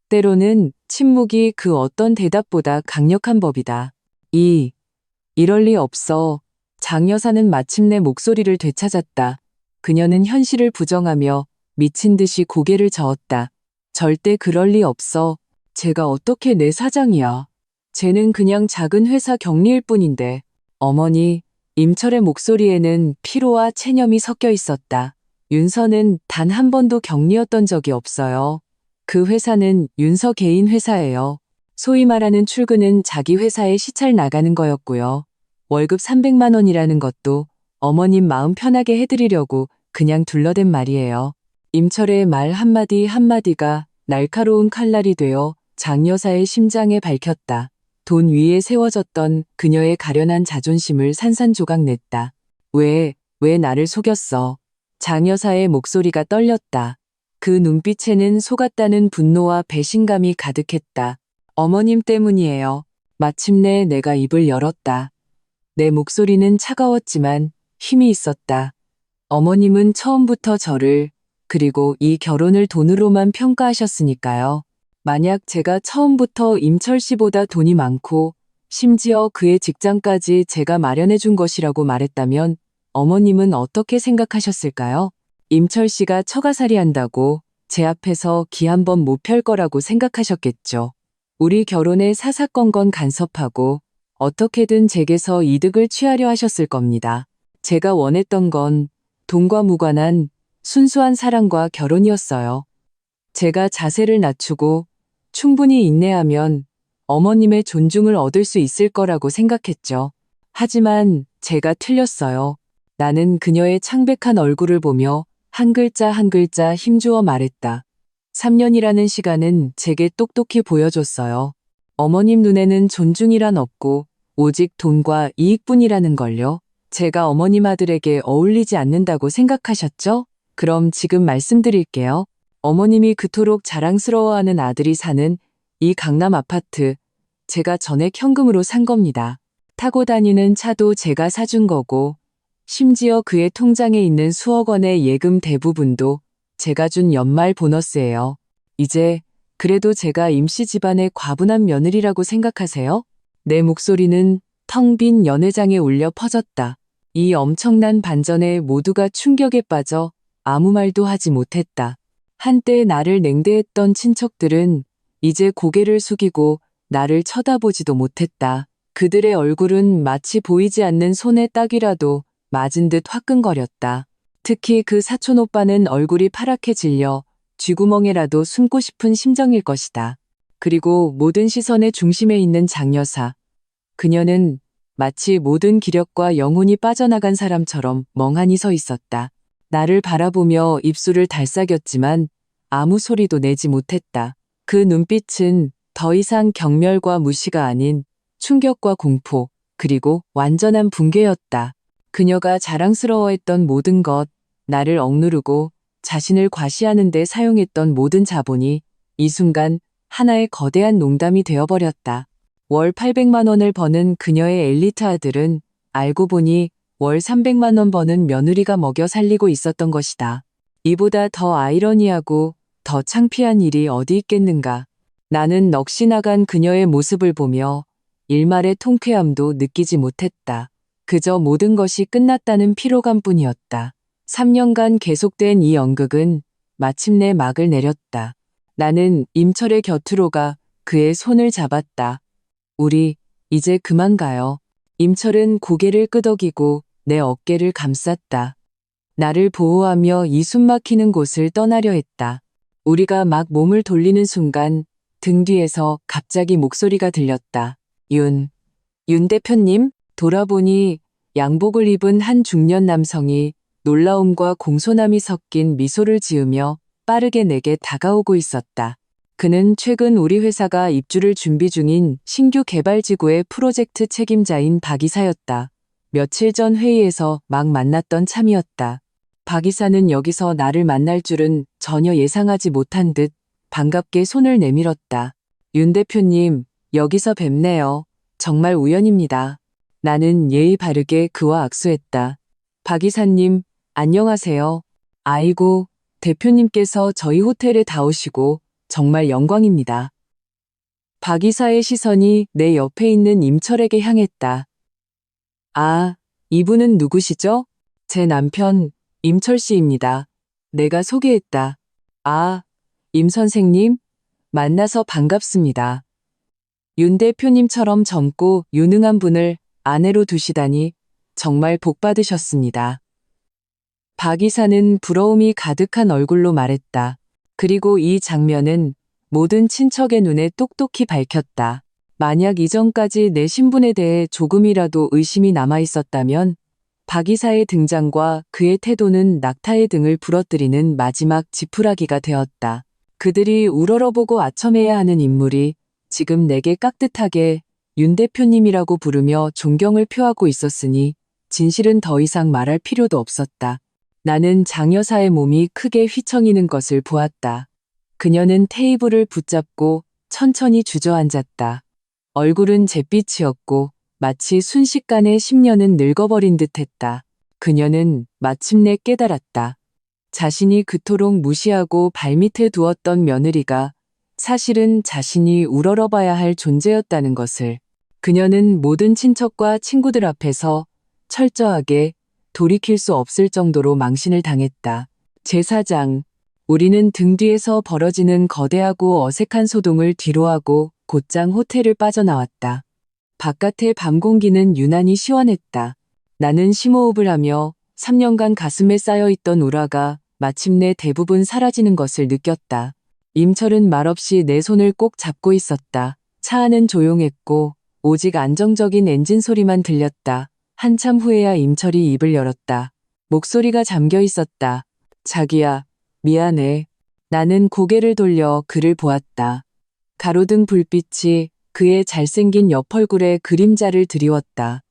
때로는 침묵이 그 어떤 대답보다 강력한 법이다. 이럴 리 없어. 장 여사는 마침내 목소리를 되찾았다. 그녀는 현실을 부정하며 미친 듯이 고개를 저었다. 절대 그럴 리 없어. 쟤가 어떻게 내 사장이야. 쟤는 그냥 작은 회사 격리일 뿐인데. 어머니, 임철의 목소리에는 피로와 체념이 섞여 있었다. 윤서는 단 한 번도 격리였던 적이 없어요. 그 회사는 윤서 개인 회사예요. 소위 말하는 출근은 자기 회사에 시찰 나가는 거였고요. 월급 300만 원이라는 것도 어머님 마음 편하게 해드리려고 그냥 둘러댄 말이에요. 임철의 말 한마디 한마디가 날카로운 칼날이 되어 장 여사의 심장에 박혔다. 돈 위에 세워졌던 그녀의 가련한 자존심을 산산조각 냈다. 왜 나를 속였어? 장 여사의 목소리가 떨렸다. 그 눈빛에는 속았다는 분노와 배신감이 가득했다. 어머님 때문이에요. 마침내 내가 입을 열었다. 내 목소리는 차가웠지만 힘이 있었다. 어머님은 처음부터 저를, 그리고 이 결혼을 돈으로만 평가하셨으니까요. 만약 제가 처음부터 임철 씨보다 돈이 많고 심지어 그의 직장까지 제가 마련해 준 것이라고 말했다면 어머님은 어떻게 생각하셨을까요? 임철 씨가 처가살이 한다고 제 앞에서 기 한 번 못 펼 거라고 생각하셨겠죠. 우리 결혼에 사사건건 간섭하고 어떻게든 제게서 이득을 취하려 하셨을 겁니다. 제가 원했던 건 돈과 무관한 순수한 사랑과 결혼이었어요. 제가 자세를 낮추고 충분히 인내하면 어머님의 존중을 얻을 수 있을 거라고 생각했죠. 하지만 제가 틀렸어요. 나는 그녀의 창백한 얼굴을 보며 한 글자 한 글자 힘주어 말했다. 3년이라는 시간은 제게 똑똑히 보여줬어요. 어머님 눈에는 존중이란 없고 오직 돈과 이익뿐이라는 걸요. 제가 어머님 아들에게 어울리지 않는다고 생각하셨죠? 그럼 지금 말씀드릴게요. 어머님이 그토록 자랑스러워하는 아들이 사는 이 강남 아파트, 제가 전액 현금으로 산 겁니다. 타고 다니는 차도 제가 사준 거고, 심지어 그의 통장에 있는 수억 원의 예금 대부분도 제가 준 연말 보너스예요. 이제 그래도 제가 임씨 집안의 과분한 며느리라고 생각하세요? 내 목소리는 텅 빈 연회장에 울려 퍼졌다. 이 엄청난 반전에 모두가 충격에 빠져 아무 말도 하지 못했다. 한때 나를 냉대했던 친척들은 이제 고개를 숙이고 나를 쳐다보지도 못했다. 그들의 얼굴은 마치 보이지 않는 손의 딱이라도 맞은 듯 화끈거렸다. 특히 그 사촌 오빠는 얼굴이 파랗게 질려 쥐구멍에라도 숨고 싶은 심정일 것이다. 그리고 모든 시선의 중심에 있는 장 여사. 그녀는 마치 모든 기력과 영혼이 빠져나간 사람처럼 멍하니 서 있었다. 나를 바라보며 입술을 달싹였지만 아무 소리도 내지 못했다. 그 눈빛은 더 이상 경멸과 무시가 아닌 충격과 공포, 그리고 완전한 붕괴였다. 그녀가 자랑스러워했던 모든 것, 나를 억누르고 자신을 과시하는 데 사용했던 모든 자본이 이 순간 하나의 거대한 농담이 되어버렸다. 월 800만 원을 버는 그녀의 엘리트 아들은 알고 보니 월 300만 원 버는 며느리가 먹여 살리고 있었던 것이다. 이보다 더 아이러니하고 더 창피한 일이 어디 있겠는가. 나는 넋이 나간 그녀의 모습을 보며 일말의 통쾌함도 느끼지 못했다. 그저 모든 것이 끝났다는 피로감뿐이었다. 3년간 계속된 이 연극은 마침내 막을 내렸다. 나는 임철의 곁으로 가 그의 손을 잡았다. 우리 이제 그만 가요. 임철은 고개를 끄덕이고 내 어깨를 감쌌다. 나를 보호하며 이 숨막히는 곳을 떠나려 했다. 우리가 막 몸을 돌리는 순간 등 뒤에서 갑자기 목소리가 들렸다. 윤 대표님? 돌아보니 양복을 입은 한 중년 남성이 놀라움과 공손함이 섞인 미소를 지으며 빠르게 내게 다가오고 있었다. 그는 최근 우리 회사가 입주를 준비 중인 신규 개발지구의 프로젝트 책임자인 박 이사였다. 며칠 전 회의에서 막 만났던 참이었다. 박 이사는 여기서 나를 만날 줄은 전혀 예상하지 못한 듯 반갑게 손을 내밀었다. 윤 대표님, 여기서 뵙네요. 정말 우연입니다. 나는 예의 바르게 그와 악수했다. 박 이사님, 안녕하세요. 아이고, 대표님께서 저희 호텔에 다 오시고 정말 영광입니다. 박 이사의 시선이 내 옆에 있는 임철에게 향했다. 아, 이분은 누구시죠? 제 남편, 임철 씨입니다. 내가 소개했다. 아, 임 선생님, 만나서 반갑습니다. 윤 대표님처럼 젊고 유능한 분을 아내로 두시다니 정말 복 받으셨습니다. 박 이사는 부러움이 가득한 얼굴로 말했다. 그리고 이 장면은 모든 친척의 눈에 똑똑히 밝혔다. 만약 이전까지 내 신분에 대해 조금이라도 의심이 남아 있었다면 박 이사의 등장과 그의 태도는 낙타의 등을 부러뜨리는 마지막 지푸라기가 되었다. 그들이 우러러보고 아첨해야 하는 인물이 지금 내게 깍듯하게 윤 대표님이라고 부르며 존경을 표하고 있었으니 진실은 더 이상 말할 필요도 없었다. 나는 장 여사의 몸이 크게 휘청이는 것을 보았다. 그녀는 테이블을 붙잡고 천천히 주저앉았다. 얼굴은 잿빛이었고 마치 순식간에 10년은 늙어버린 듯했다. 그녀는 마침내 깨달았다. 자신이 그토록 무시하고 발밑에 두었던 며느리가 사실은 자신이 우러러봐야 할 존재였다는 것을. 그녀는 모든 친척과 친구들 앞에서 철저하게 돌이킬 수 없을 정도로 망신을 당했다. 제사장, 우리는 등 뒤에서 벌어지는 거대하고 어색한 소동을 뒤로하고 곧장 호텔을 빠져나왔다. 바깥의 밤 공기는 유난히 시원했다. 나는 심호흡을 하며 3년간 가슴에 쌓여있던 우라가 마침내 대부분 사라지는 것을 느꼈다. 임철은 말없이 내 손을 꼭 잡고 있었다. 차 안은 조용했고 오직 안정적인 엔진 소리만 들렸다. 한참 후에야 임철이 입을 열었다. 목소리가 잠겨 있었다. 자기야, 미안해. 나는 고개를 돌려 그를 보았다. 가로등 불빛이 그의 잘생긴 옆얼굴에 그림자를 드리웠다.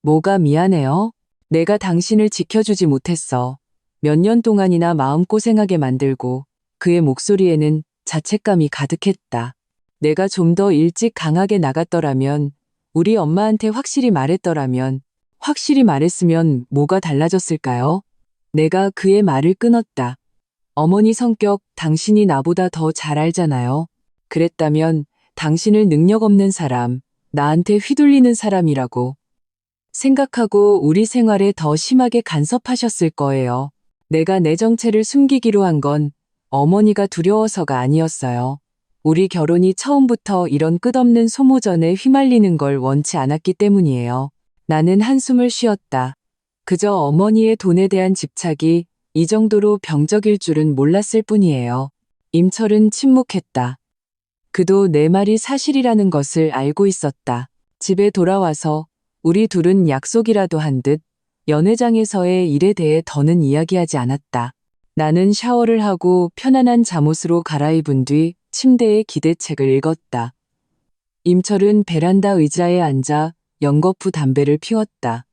뭐가 미안해요? 내가 당신을 지켜주지 못했어. 몇 년 동안이나 마음고생하게 만들고. 그의 목소리에는 자책감이 가득했다. 내가 좀 더 일찍 강하게 나갔더라면, 우리 엄마한테 확실히 말했더라면, 확실히 말했으면 뭐가 달라졌을까요? 내가 그의 말을 끊었다. 어머니 성격 당신이 나보다 더 잘 알잖아요. 그랬다면 당신을 능력 없는 사람, 나한테 휘둘리는 사람이라고 생각하고 우리 생활에 더 심하게 간섭하셨을 거예요. 내가 내 정체를 숨기기로 한 건 어머니가 두려워서가 아니었어요. 우리 결혼이 처음부터 이런 끝없는 소모전에 휘말리는 걸 원치 않았기 때문이에요. 나는 한숨을 쉬었다. 그저 어머니의 돈에 대한 집착이 이 정도로 병적일 줄은 몰랐을 뿐이에요. 임철은 침묵했다. 그도 내 말이 사실이라는 것을 알고 있었다. 집에 돌아와서 우리 둘은 약속이라도 한 듯 연회장에서의 일에 대해 더는 이야기하지 않았다. 나는 샤워를 하고 편안한 잠옷으로 갈아입은 뒤 침대에 기대책을 읽었다. 임철은 베란다 의자에 앉아 연거푸 담배를 피웠다.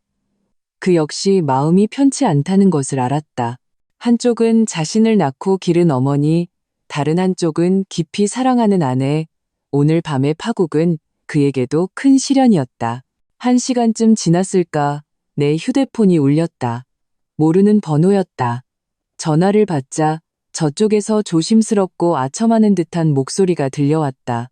그 역시 마음이 편치 않다는 것을 알았다. 한쪽은 자신을 낳고 기른 어머니, 다른 한쪽은 깊이 사랑하는 아내, 오늘 밤의 파국은 그에게도 큰 시련이었다. 1시간쯤 지났을까 내 휴대폰이 울렸다. 모르는 번호였다. 전화를 받자 저쪽에서 조심스럽고 아첨하는 듯한 목소리가 들려왔다.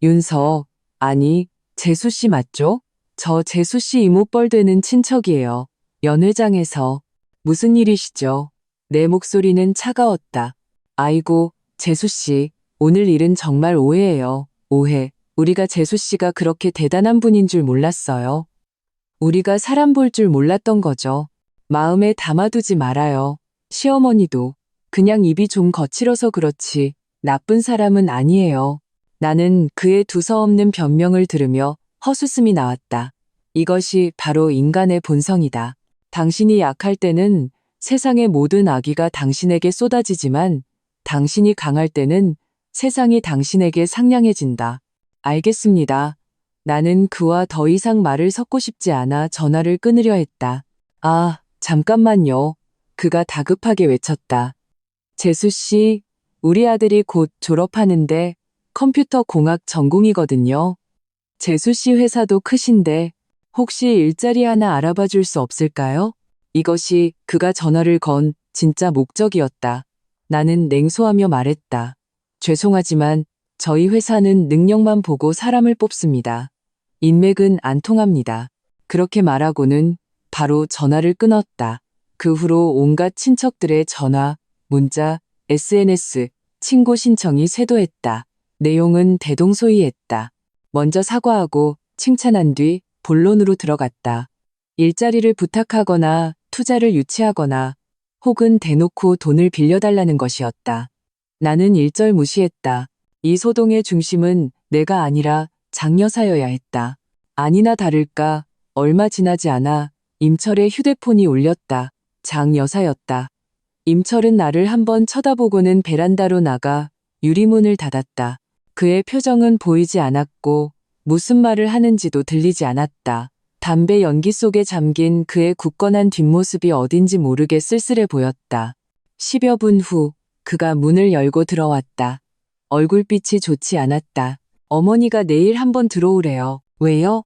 윤서, 아니, 재수 씨 맞죠? 저 재수 씨 이모뻘 되는 친척이에요. 연회장에서. 무슨 일이시죠? 내 목소리는 차가웠다. 아이고, 재수 씨, 오늘 일은 정말 오해예요. 오해. 우리가 재수 씨가 그렇게 대단한 분인 줄 몰랐어요. 우리가 사람 볼 줄 몰랐던 거죠. 마음에 담아두지 말아요. 시어머니도 그냥 입이 좀 거칠어서 그렇지 나쁜 사람은 아니에요. 나는 그의 두서없는 변명을 들으며 헛웃음이 나왔다. 이것이 바로 인간의 본성이다. 당신이 약할 때는 세상의 모든 악의가 당신에게 쏟아지지만 당신이 강할 때는 세상이 당신에게 상냥해진다. 알겠습니다. 나는 그와 더 이상 말을 섞고 싶지 않아 전화를 끊으려 했다. 아, 잠깐만요. 그가 다급하게 외쳤다. 재수 씨, 우리 아들이 곧 졸업하는데 컴퓨터 공학 전공이거든요. 재수 씨 회사도 크신데 혹시 일자리 하나 알아봐 줄 수 없을까요? 이것이 그가 전화를 건 진짜 목적이었다. 나는 냉소하며 말했다. 죄송하지만 저희 회사는 능력만 보고 사람을 뽑습니다. 인맥은 안 통합니다. 그렇게 말하고는 바로 전화를 끊었다. 그 후로 온갖 친척들의 전화, 문자, SNS, 친구 신청이 쇄도했다. 내용은 대동소이했다. 먼저 사과하고 칭찬한 뒤 본론으로 들어갔다. 일자리를 부탁하거나 투자를 유치하거나 혹은 대놓고 돈을 빌려달라는 것이었다. 나는 일절 무시했다. 이 소동의 중심은 내가 아니라 장 여사여야 했다. 아니나 다를까 얼마 지나지 않아 임철의 휴대폰이 울렸다. 장 여사였다. 임철은 나를 한번 쳐다보고는 베란다로 나가 유리문을 닫았다. 그의 표정은 보이지 않았고 무슨 말을 하는지도 들리지 않았다. 담배 연기 속에 잠긴 그의 굳건한 뒷모습이 어딘지 모르게 쓸쓸해 보였다. 10여 분 후 그가 문을 열고 들어왔다. 얼굴빛이 좋지 않았다. 어머니가 내일 한번 들어오래요. 왜요?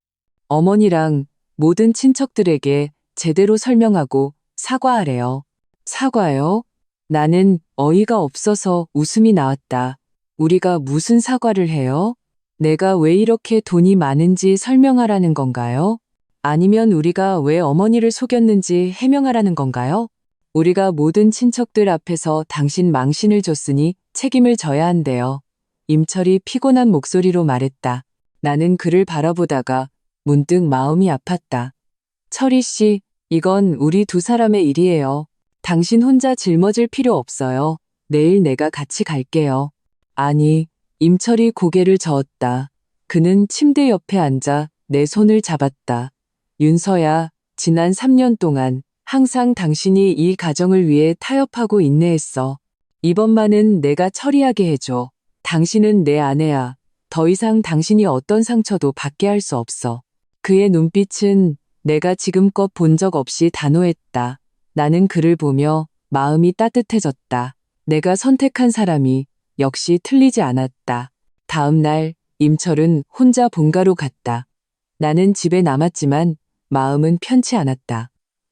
어머니랑 모든 친척들에게 제대로 설명하고 사과하래요. 사과요? 나는 어이가 없어서 웃음이 나왔다. 우리가 무슨 사과를 해요? 내가 왜 이렇게 돈이 많은지 설명하라는 건가요? 아니면 우리가 왜 어머니를 속였는지 해명하라는 건가요? 우리가 모든 친척들 앞에서 당신 망신을 줬으니 책임을 져야 한대요. 임철이 피곤한 목소리로 말했다. 나는 그를 바라보다가 문득 마음이 아팠다. 철희 씨, 이건 우리 두 사람의 일이에요. 당신 혼자 짊어질 필요 없어요. 내일 내가 같이 갈게요. 아니, 임철이 고개를 저었다. 그는 침대 옆에 앉아 내 손을 잡았다. 윤서야, 지난 3년 동안 항상 당신이 이 가정을 위해 타협하고 인내했어. 이번만은 내가 처리하게 해줘. 당신은 내 아내야. 더 이상 당신이 어떤 상처도 받게 할 수 없어. 그의 눈빛은 내가 지금껏 본 적 없이 단호했다. 나는 그를 보며 마음이 따뜻해졌다. 내가 선택한 사람이 역시 틀리지 않았다. 다음 날 임철은 혼자 본가로 갔다. 나는 집에 남았지만 마음은 편치 않았다.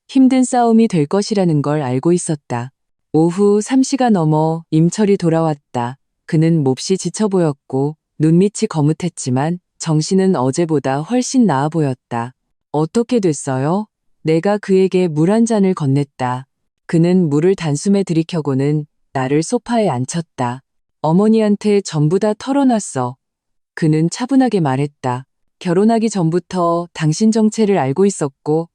힘든 싸움이 될 것이라는 걸 알고 있었다. 오후 3시가 넘어 임철이 돌아왔다. 그는 몹시 지쳐 보였고 눈밑이 거뭇했지만 정신은 어제보다 훨씬 나아 보였다. 어떻게 됐어요? 내가 그에게 물 한 잔을 건넸다. 그는 물을 단숨에 들이켜고는 나를 소파에 앉혔다. 어머니한테 전부 다 털어놨어. 그는 차분하게 말했다. 결혼하기 전부터 당신 정체를 알고 있었고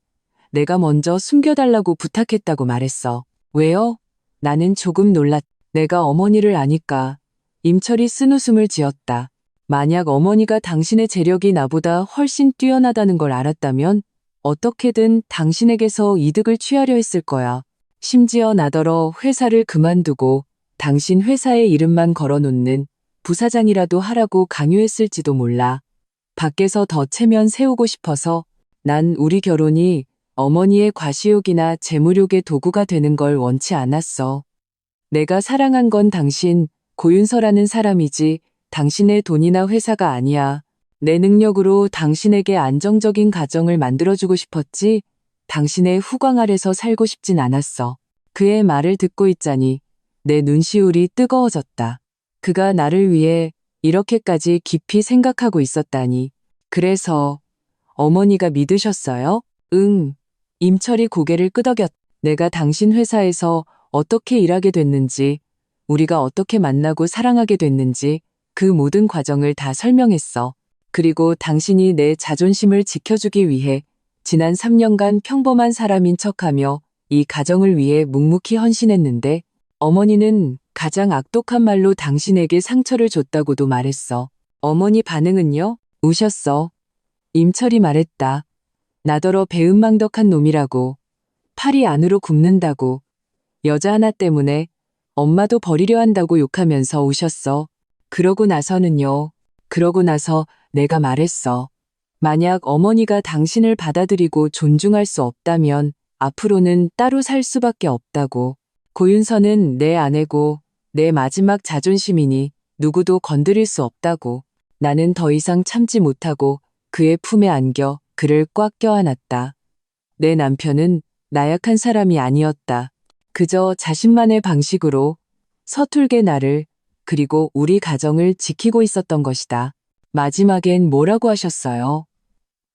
내가 먼저 숨겨달라고 부탁했다고 말했어. 왜요? 나는 조금 놀랐다. 내가 어머니를 아니까. 임철이 쓴웃음을 지었다. 만약 어머니가 당신의 재력이 나보다 훨씬 뛰어나다는 걸 알았다면 어떻게든 당신에게서 이득을 취하려 했을 거야. 심지어 나더러 회사를 그만두고 당신 회사의 이름만 걸어놓는 부사장이라도 하라고 강요했을지도 몰라. 밖에서 더 체면 세우고 싶어서 난 우리 결혼이 어머니의 과시욕이나 재물욕의 도구가 되는 걸 원치 않았어. 내가 사랑한 건 당신, 고윤서라는 사람이지 당신의 돈이나 회사가 아니야. 내 능력으로 당신에게 안정적인 가정을 만들어주고 싶었지 당신의 후광 아래서 살고 싶진 않았어. 그의 말을 듣고 있자니 내 눈시울이 뜨거워졌다. 그가 나를 위해 이렇게까지 깊이 생각하고 있었다니. 그래서 어머니가 믿으셨어요? 응. 임철이 고개를 끄덕였다. 내가 당신 회사에서 어떻게 일하게 됐는지, 우리가 어떻게 만나고 사랑하게 됐는지 그 모든 과정을 다 설명했어. 그리고 당신이 내 자존심을 지켜주기 위해 지난 3년간 평범한 사람인 척하며 이 가정을 위해 묵묵히 헌신했는데 어머니는 가장 악독한 말로 당신에게 상처를 줬다고도 말했어. 어머니 반응은요? 우셨어. 임철이 말했다. 나더러 배은망덕한 놈이라고, 팔이 안으로 굽는다고, 여자 하나 때문에 엄마도 버리려 한다고 욕하면서 우셨어. 그러고 나서는요. 그러고 나서 내가 말했어. 만약 어머니가 당신을 받아들이고 존중할 수 없다면 앞으로는 따로 살 수밖에 없다고. 고윤서는 내 아내고 내 마지막 자존심이니 누구도 건드릴 수 없다고. 나는 더 이상 참지 못하고 그의 품에 안겨 그를 꽉 껴안았다. 내 남편은 나약한 사람이 아니었다. 그저 자신만의 방식으로 서툴게 나를 그리고 우리 가정을 지키고 있었던 것이다. 마지막엔 뭐라고 하셨어요?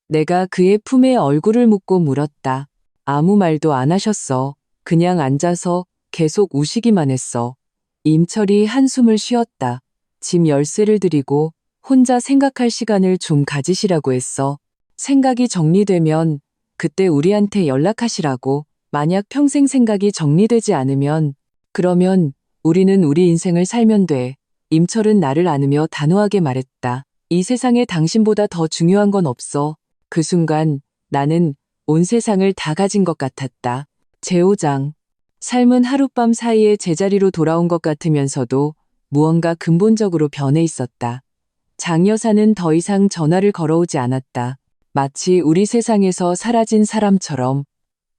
내가 그의 품에 얼굴을 묻고 물었다. 아무 말도 안 하셨어. 그냥 앉아서 계속 우시기만 했어. 임철이 한숨을 쉬었다. 집 열쇠를 드리고 혼자 생각할 시간을 좀 가지시라고 했어. 생각이 정리되면 그때 우리한테 연락하시라고. 만약 평생 생각이 정리되지 않으면 그러면 우리는 우리 인생을 살면 돼. 임철은 나를 안으며 단호하게 말했다. 이 세상에 당신보다 더 중요한 건 없어. 그 순간 나는 온 세상을 다 가진 것 같았다. 제5장. 삶은 하룻밤 사이에 제자리로 돌아온 것 같으면서도 무언가 근본적으로 변해 있었다. 장 여사는 더 이상 전화를 걸어오지 않았다. 마치 우리 세상에서 사라진 사람처럼.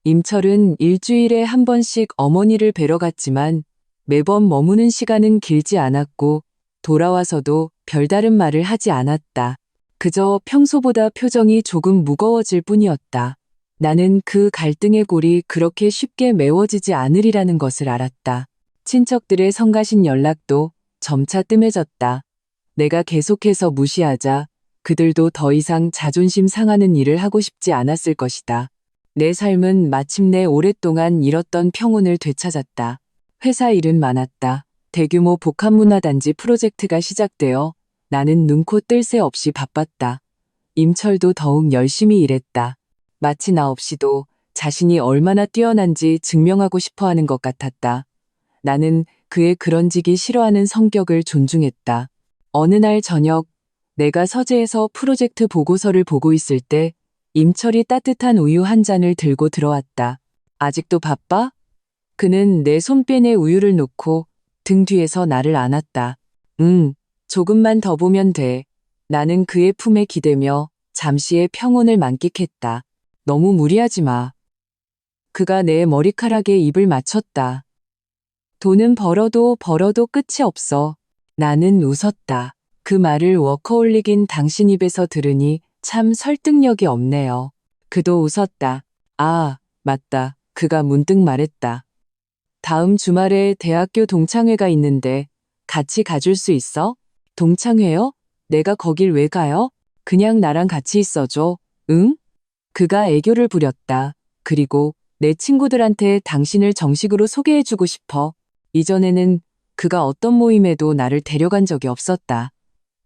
임철은 일주일에 한 번씩 어머니를 뵈러 갔지만 매번 머무는 시간은 길지 않았고 돌아와서도 별다른 말을 하지 않았다. 그저 평소보다 표정이 조금 무거워질 뿐이었다. 나는 그 갈등의 골이 그렇게 쉽게 메워지지 않으리라는 것을 알았다. 친척들의 성가신 연락도 점차 뜸해졌다. 내가 계속해서 무시하자 그들도 더 이상 자존심 상하는 일을 하고 싶지 않았을 것이다. 내 삶은 마침내 오랫동안 잃었던 평온을 되찾았다. 회사 일은 많았다. 대규모 복합문화단지 프로젝트가 시작되어 나는 눈코 뜰 새 없이 바빴다. 임철도 더욱 열심히 일했다. 마치 나 없이도 자신이 얼마나 뛰어난지 증명하고 싶어 하는 것 같았다. 나는 그의 그런지기 싫어하는 성격을 존중했다. 어느 날 저녁, 내가 서재에서 프로젝트 보고서를 보고 있을 때 임철이 따뜻한 우유 한 잔을 들고 들어왔다. 아직도 바빠? 그는 내 손편에 우유를 놓고 등 뒤에서 나를 안았다. 조금만 더 보면 돼. 나는 그의 품에 기대며 잠시의 평온을 만끽했다. 너무 무리하지 마. 그가 내 머리카락에 입을 맞췄다. 돈은 벌어도 끝이 없어. 나는 웃었다. 그 말을 워커홀릭인 당신 입에서 들으니 참 설득력이 없네요. 그도 웃었다. 아, 맞다. 그가 문득 말했다. 다음 주말에 대학교 동창회가 있는데 같이 가줄 수 있어? 동창회요? 내가 거길 왜 가요? 그냥 나랑 같이 있어줘. 응? 그가 애교를 부렸다. 그리고 내 친구들한테 당신을 정식으로 소개해주고 싶어. 이전에는 그가 어떤 모임에도 나를 데려간 적이 없었다.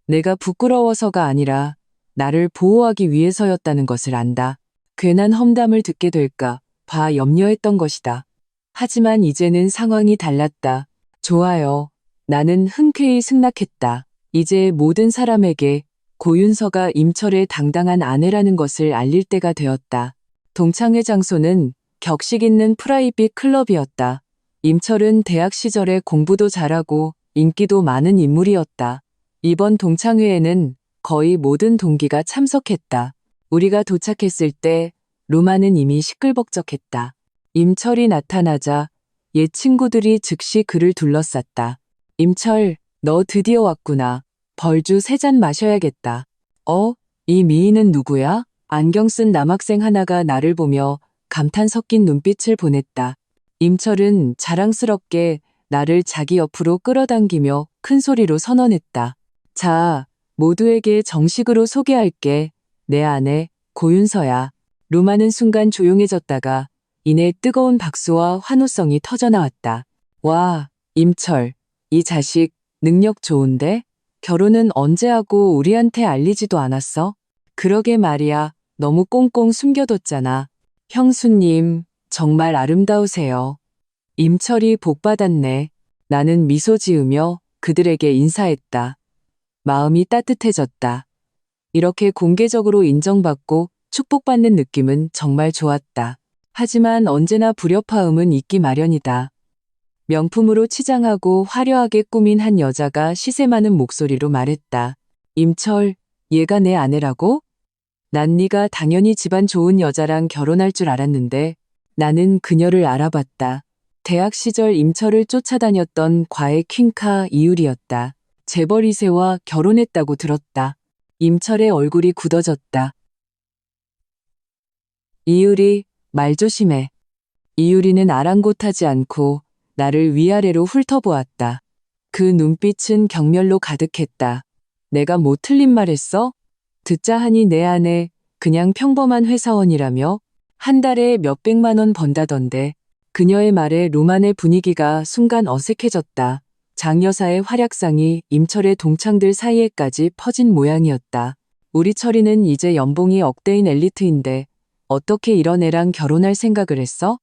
내가 부끄러워서가 아니라 나를 보호하기 위해서였다는 것을 안다. 괜한 험담을 듣게 될까 봐 염려했던 것이다. 하지만 이제는 상황이 달랐다. 좋아요. 나는 흔쾌히 승낙했다. 이제 모든 사람에게 고윤서가 임철의 당당한 아내라는 것을 알릴 때가 되었다. 동창회 장소는 격식 있는 프라이빗 클럽이었다. 임철은 대학 시절에 공부도 잘하고 인기도 많은 인물이었다. 이번 동창회에는 거의 모든 동기가 참석했다. 우리가 도착했을 때 루마는 이미 시끌벅적했다. 임철이 나타나자 옛 친구들이 즉시 그를 둘러쌌다. 임철, 너 드디어 왔구나. 벌주 3잔 마셔야겠다. 이 미인은 누구야? 안경 쓴 남학생 하나가 나를 보며 감탄 섞인 눈빛을 보냈다. 임철은 자랑스럽게 나를 자기 옆으로 끌어당기며 큰 소리로 선언했다. 자, 모두에게 정식으로 소개할게. 내 아내 고윤서야. 루마는 순간 조용해졌다가 이내 뜨거운 박수와 환호성이 터져나왔다. 와, 임철, 이 자식 능력 좋은데? 결혼은 언제 하고 우리한테 알리지도 않았어? 그러게 말이야. 너무 꽁꽁 숨겨뒀잖아. 형수님, 정말 아름다우세요. 임철이 복받았네. 나는 미소 지으며 그들에게 인사했다. 마음이 따뜻해졌다. 이렇게 공개적으로 인정받고 축복받는 느낌은 정말 좋았다. 하지만 언제나 불협화음은 있기 마련이다. 명품으로 치장하고 화려하게 꾸민 한 여자가 시세 많은 목소리로 말했다. 임철, 얘가 내 아내라고? 난 네가 당연히 집안 좋은 여자랑 결혼할 줄 알았는데 나는 그녀를 알아봤다. 대학 시절 임철을 쫓아다녔던 과외 퀸카 이율이었다. 재벌 2세와 결혼했다고 들었다. 임철의 얼굴이 굳어졌다. 이율이, 말 조심해. 이율이는 아랑곳하지 않고 나를 위아래로 훑어보았다. 그 눈빛은 경멸로 가득했다. 내가 뭐 틀린 말 했어? 듣자 하니 내 아내 그냥 평범한 회사원이라며 한 달에 몇백만 원 번다던데. 그녀의 말에 루만의 분위기가 순간 어색해졌다. 장 여사의 활약상이 임철의 동창들 사이에까지 퍼진 모양이었다. 우리 철이는 이제 연봉이 억대인 엘리트인데 어떻게 이런 애랑 결혼할 생각을 했어?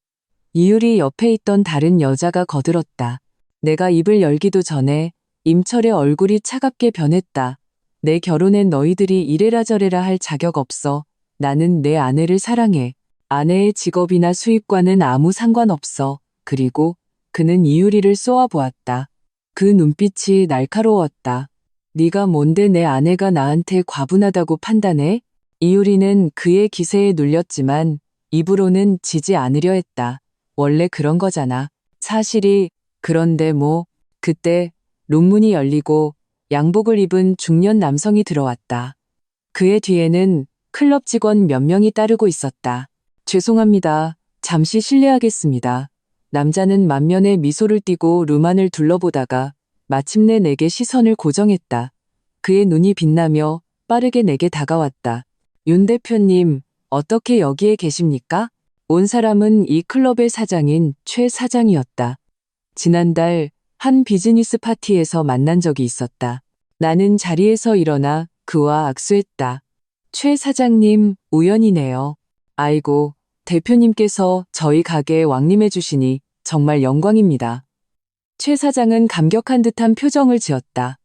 이율이 옆에 있던 다른 여자가 거들었다. 내가 입을 열기도 전에 임철의 얼굴이 차갑게 변했다. 내 결혼엔 너희들이 이래라 저래라 할 자격 없어. 나는 내 아내를 사랑해. 아내의 직업이나 수입과는 아무 상관없어. 그리고 그는 이유리를 쏘아보았다. 그 눈빛이 날카로웠다. 네가 뭔데 내 아내가 나한테 과분하다고 판단해? 이유리는 그의 기세에 눌렸지만 입으로는 지지 않으려 했다. 원래 그런 거잖아. 사실이 그런데 뭐. 그때 룸문이 열리고 양복을 입은 중년 남성이 들어왔다. 그의 뒤에는 클럽 직원 몇 명이 따르고 있었다. 죄송합니다. 잠시 실례하겠습니다. 남자는 만면에 미소를 띠고 룸안을 둘러보다가 마침내 내게 시선을 고정했다. 그의 눈이 빛나며 빠르게 내게 다가왔다. 윤 대표님, 어떻게 여기에 계십니까? 온 사람은 이 클럽의 사장인 최 사장이었다. 지난달 한 비즈니스 파티에서 만난 적이 있었다. 나는 자리에서 일어나 그와 악수했다. 최 사장님, 우연이네요. 아이고, 대표님께서 저희 가게에 왕림해 주시니 정말 영광입니다. 최 사장은 감격한 듯한 표정을 지었다.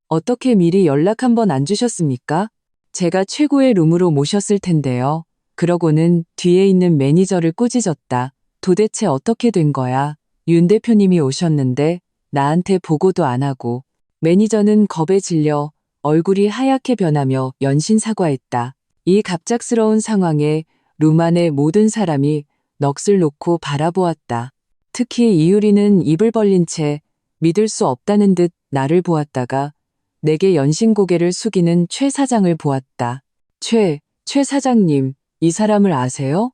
어떻게 미리 연락 한번 안 주셨습니까? 제가 최고의 룸으로 모셨을 텐데요. 그러고는 뒤에 있는 매니저를 꾸짖었다. 도대체 어떻게 된 거야? 윤 대표님이 오셨는데 나한테 보고도 안 하고. 매니저는 겁에 질려 얼굴이 하얗게 변하며 연신 사과했다. 이 갑작스러운 상황에 룸 안의 모든 사람이 넋을 놓고 바라보았다. 특히 이유리는 입을 벌린 채 믿을 수 없다는 듯 나를 보았다가 내게 연신 고개를 숙이는 최 사장을 보았다. 최 사장님, 이 사람을 아세요?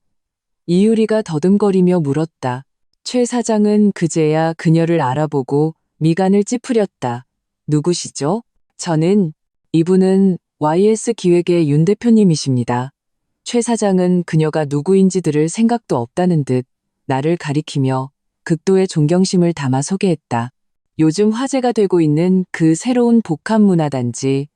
이유리가 더듬거리며 물었다. 최 사장은 그제야 그녀를 알아보고 미간을 찌푸렸다. 누구시죠? 저는 이분은 YS 기획의 윤 대표님이십니다. 최 사장은 그녀가 누구인지 들을 생각도 없다는 듯 나를 가리키며 극도의 존경심을 담아 소개했다. 요즘 화제가 되고 있는 그 새로운 복합문화단지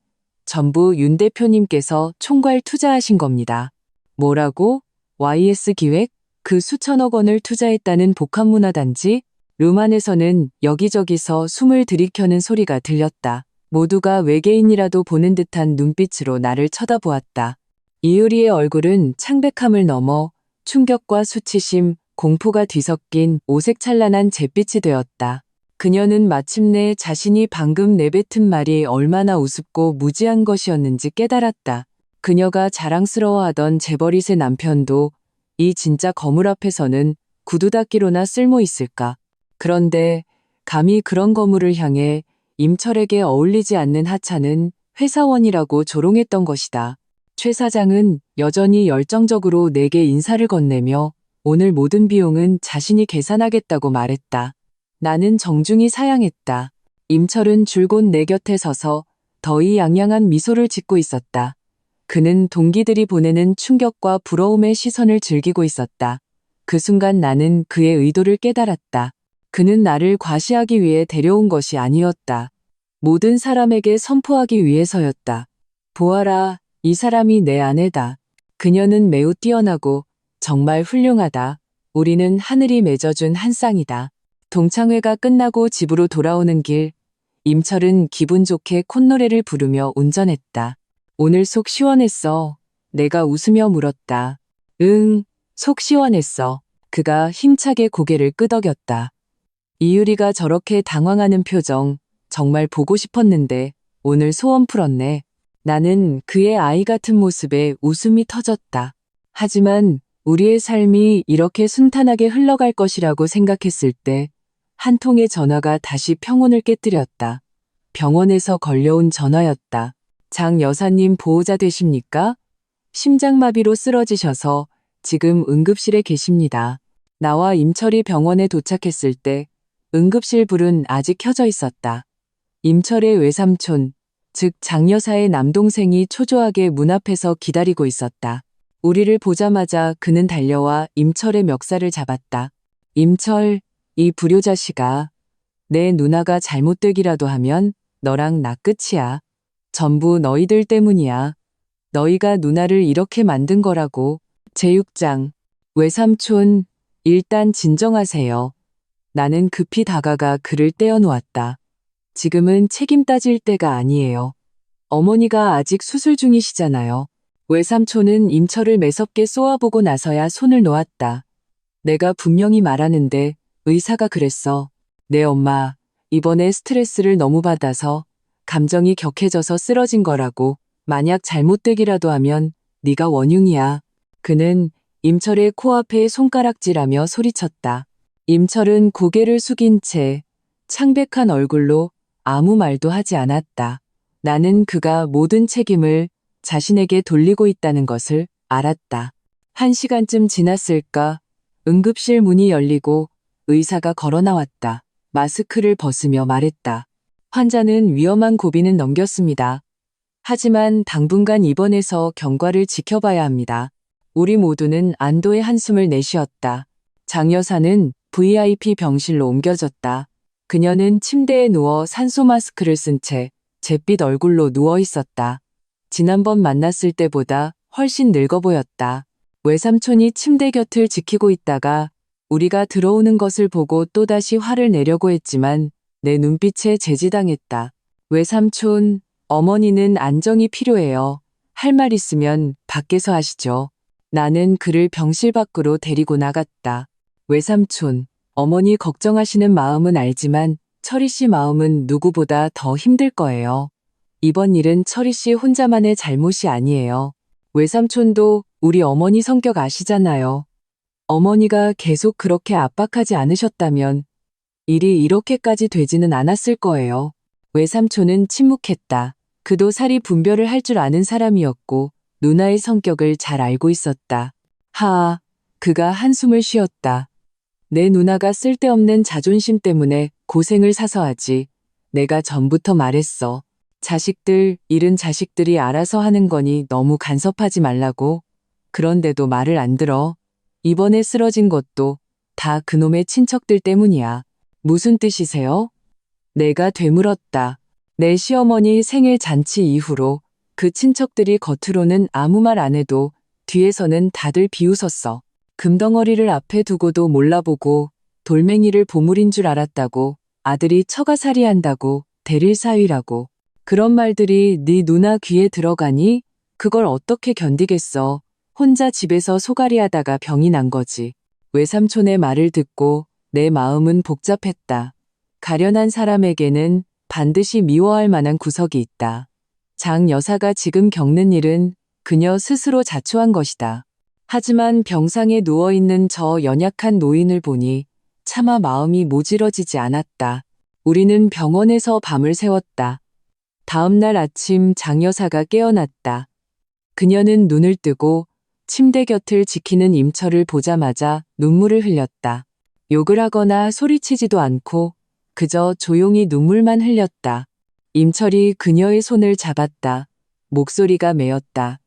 전부 윤 대표님께서 총괄 투자하신 겁니다. 뭐라고? YS 기획? 그 수천억 원을 투자했다는 복합문화단지? 룸 안에서는 여기저기서 숨을 들이켜는 소리가 들렸다. 모두가 외계인이라도 보는 듯한 눈빛으로 나를 쳐다보았다. 이유리의 얼굴은 창백함을 넘어 충격과 수치심, 공포가 뒤섞인 오색찬란한 잿빛이 되었다. 그녀는 마침내 자신이 방금 내뱉은 말이 얼마나 우습고 무지한 것이었는지 깨달았다. 그녀가 자랑스러워하던 재벌이세 남편도 이 진짜 거물 앞에서는 구두 닦기로나 쓸모 있을까. 그런데 감히 그런 거물을 향해 임철에게 어울리지 않는 하찮은 회사원이라고 조롱했던 것이다. 최 사장은 여전히 열정적으로 내게 인사를 건네며 오늘 모든 비용은 자신이 계산하겠다고 말했다. 나는 정중히 사양했다. 임철은 줄곧 내 곁에 서서 더이양양한 미소를 짓고 있었다. 그는 동기들이 보내는 충격과 부러움의 시선을 즐기고 있었다. 그 순간 나는 그의 의도를 깨달았다. 그는 나를 과시하기 위해 데려온 것이 아니었다. 모든 사람에게 선포하기 위해서였다. 보아라, 이 사람이 내 아내다. 그녀는 매우 뛰어나고 정말 훌륭하다. 우리는 하늘이 맺어준 한 쌍이다. 동창회가 끝나고 집으로 돌아오는 길, 임철은 기분 좋게 콧노래를 부르며 운전했다. 오늘 속 시원했어. 내가 웃으며 물었다. 응, 속 시원했어. 그가 힘차게 고개를 끄덕였다. 이유리가 저렇게 당황하는 표정 정말 보고 싶었는데 오늘 소원 풀었네. 나는 그의 아이 같은 모습에 웃음이 터졌다. 하지만 우리의 삶이 이렇게 순탄하게 흘러갈 것이라고 생각했을 때 한 통의 전화가 다시 평온을 깨뜨렸다. 병원에서 걸려온 전화였다. 장 여사님 보호자 되십니까? 심장마비로 쓰러지셔서 지금 응급실에 계십니다. 나와 임철이 병원에 도착했을 때 응급실 불은 아직 켜져 있었다. 임철의 외삼촌, 즉 장여사의 남동생이 초조하게 문 앞에서 기다리고 있었다. 우리를 보자마자 그는 달려와 임철의 멱살을 잡았다. 임철, 이 불효자식아. 내 누나가 잘못되기라도 하면 너랑 나 끝이야. 전부 너희들 때문이야. 너희가 누나를 이렇게 만든 거라고. 제6장. 외삼촌, 일단 진정하세요. 나는 급히 다가가 그를 떼어놓았다. 지금은 책임 따질 때가 아니에요. 어머니가 아직 수술 중이시잖아요. 외삼촌은 임철을 매섭게 쏘아보고 나서야 손을 놓았다. 내가 분명히 말하는데 의사가 그랬어. 내 엄마, 이번에 스트레스를 너무 받아서 감정이 격해져서 쓰러진 거라고. 만약 잘못되기라도 하면 네가 원흉이야. 그는 임철의 코앞에 손가락질하며 소리쳤다. 임철은 고개를 숙인 채 창백한 얼굴로 아무 말도 하지 않았다. 나는 그가 모든 책임을 자신에게 돌리고 있다는 것을 알았다. 1시간쯤 지났을까? 응급실 문이 열리고 의사가 걸어 나왔다. 마스크를 벗으며 말했다. 환자는 위험한 고비는 넘겼습니다. 하지만 당분간 입원해서 경과를 지켜봐야 합니다. 우리 모두는 안도의 한숨을 내쉬었다. 장 여사는 VIP 병실로 옮겨졌다. 그녀는 침대에 누워 산소 마스크를 쓴 채 잿빛 얼굴로 누워 있었다. 지난번 만났을 때보다 훨씬 늙어 보였다. 외삼촌이 침대 곁을 지키고 있다가 우리가 들어오는 것을 보고 또다시 화를 내려고 했지만 내 눈빛에 제지당했다. 외삼촌, 어머니는 안정이 필요해요. 할 말 있으면 밖에서 하시죠. 나는 그를 병실 밖으로 데리고 나갔다. 외삼촌, 어머니 걱정하시는 마음은 알지만 철희 씨 마음은 누구보다 더 힘들 거예요. 이번 일은 철희 씨 혼자만의 잘못이 아니에요. 외삼촌도 우리 어머니 성격 아시잖아요. 어머니가 계속 그렇게 압박하지 않으셨다면 일이 이렇게까지 되지는 않았을 거예요. 외삼촌은 침묵했다. 그도 사리 분별을 할 줄 아는 사람이었고 누나의 성격을 잘 알고 있었다. 하아, 그가 한숨을 쉬었다. 내 누나가 쓸데없는 자존심 때문에 고생을 사서 하지. 내가 전부터 말했어. 자식들, 일은 자식들이 알아서 하는 거니 너무 간섭하지 말라고. 그런데도 말을 안 들어. 이번에 쓰러진 것도 다 그놈의 친척들 때문이야. 무슨 뜻이세요? 내가 되물었다. 내 시어머니 생일 잔치 이후로 그 친척들이 겉으로는 아무 말 안 해도 뒤에서는 다들 비웃었어. 금덩어리를 앞에 두고도 몰라보고 돌멩이를 보물인 줄 알았다고, 아들이 처가살이한다고, 대릴사위라고. 그런 말들이 네 누나 귀에 들어가니 그걸 어떻게 견디겠어. 혼자 집에서 소갈이하다가 병이 난 거지. 외삼촌의 말을 듣고 내 마음은 복잡했다. 가련한 사람에게는 반드시 미워할 만한 구석이 있다. 장 여사가 지금 겪는 일은 그녀 스스로 자초한 것이다. 하지만 병상에 누워있는 저 연약한 노인을 보니 차마 마음이 모질어지지 않았다. 우리는 병원에서 밤을 새웠다. 다음 날 아침 장 여사가 깨어났다. 그녀는 눈을 뜨고 침대 곁을 지키는 임철을 보자마자 눈물을 흘렸다. 욕을 하거나 소리치지도 않고 그저 조용히 눈물만 흘렸다. 임철이 그녀의 손을 잡았다. 목소리가 메었다.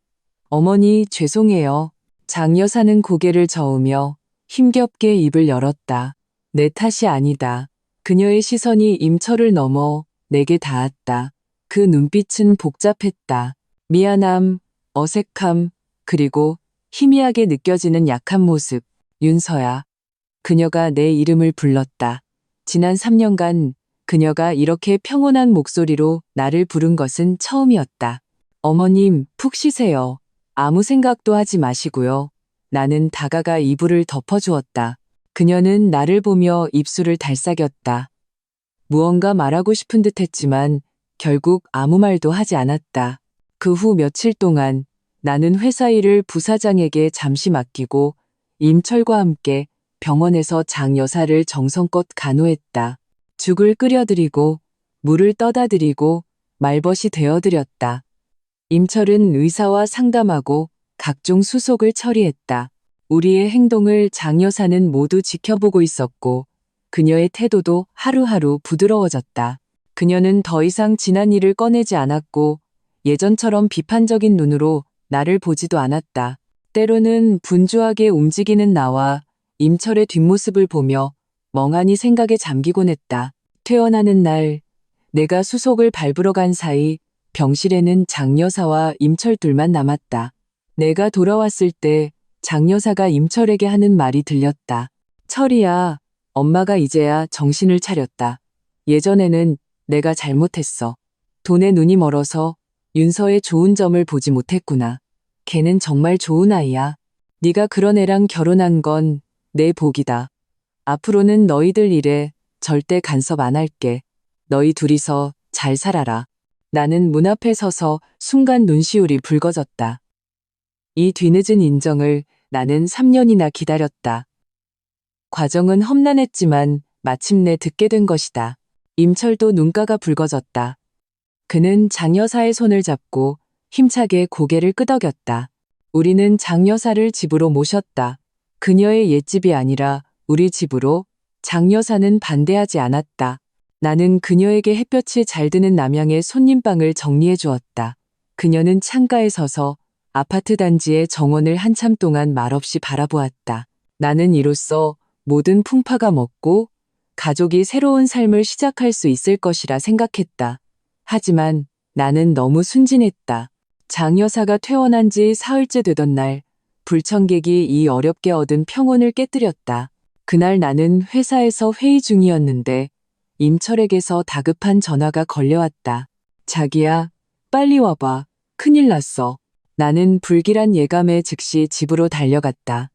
어머니, 죄송해요. 장 여사는 고개를 저으며 힘겹게 입을 열었다. 내 탓이 아니다. 그녀의 시선이 임철을 넘어 내게 닿았다. 그 눈빛은 복잡했다. 미안함, 어색함, 그리고 희미하게 느껴지는 약한 모습. 윤서야. 그녀가 내 이름을 불렀다. 지난 3년간 그녀가 이렇게 평온한 목소리로 나를 부른 것은 처음이었다. 어머님, 푹 쉬세요. 아무 생각도 하지 마시고요. 나는 다가가 이불을 덮어주었다. 그녀는 나를 보며 입술을 달싹였다. 무언가 말하고 싶은 듯 했지만 결국 아무 말도 하지 않았다. 그 후 며칠 동안 나는 회사 일을 부사장에게 잠시 맡기고 임철과 함께 병원에서 장 여사를 정성껏 간호했다. 죽을 끓여드리고 물을 떠다 드리고 말벗이 되어드렸다. 임철은 의사와 상담하고 각종 수속을 처리했다. 우리의 행동을 장 여사는 모두 지켜보고 있었고 그녀의 태도도 하루하루 부드러워졌다. 그녀는 더 이상 지난 일을 꺼내지 않았고 예전처럼 비판적인 눈으로 나를 보지도 않았다. 때로는 분주하게 움직이는 나와 임철의 뒷모습을 보며 멍하니 생각에 잠기곤 했다. 퇴원하는 날 내가 수속을 밟으러 간 사이 병실에는 장 여사와 임철 둘만 남았다. 내가 돌아왔을 때 장 여사가 임철에게 하는 말이 들렸다. 철이야, 엄마가 이제야 정신을 차렸다. 예전에는 내가 잘못했어. 돈에 눈이 멀어서 윤서의 좋은 점을 보지 못했구나. 걔는 정말 좋은 아이야. 네가 그런 애랑 결혼한 건 내 복이다. 앞으로는 너희들 일에 절대 간섭 안 할게. 너희 둘이서 잘 살아라. 나는 문 앞에 서서 순간 눈시울이 붉어졌다. 이 뒤늦은 인정을 나는 3년이나 기다렸다. 과정은 험난했지만 마침내 듣게 된 것이다. 임철도 눈가가 붉어졌다. 그는 장 여사의 손을 잡고 힘차게 고개를 끄덕였다. 우리는 장 여사를 집으로 모셨다. 그녀의 옛집이 아니라 우리 집으로. 장 여사는 반대하지 않았다. 나는 그녀에게 햇볕이 잘 드는 남양의 손님방을 정리해 주었다. 그녀는 창가에 서서 아파트 단지의 정원을 한참 동안 말없이 바라보았다. 나는 이로써 모든 풍파가 멎고 가족이 새로운 삶을 시작할 수 있을 것이라 생각했다. 하지만 나는 너무 순진했다. 장 여사가 퇴원한 지 사흘째 되던 날, 불청객이 이 어렵게 얻은 평온을 깨뜨렸다. 그날 나는 회사에서 회의 중이었는데 임철에게서 다급한 전화가 걸려왔다. 자기야, 빨리 와봐. 큰일 났어. 나는 불길한 예감에 즉시 집으로 달려갔다.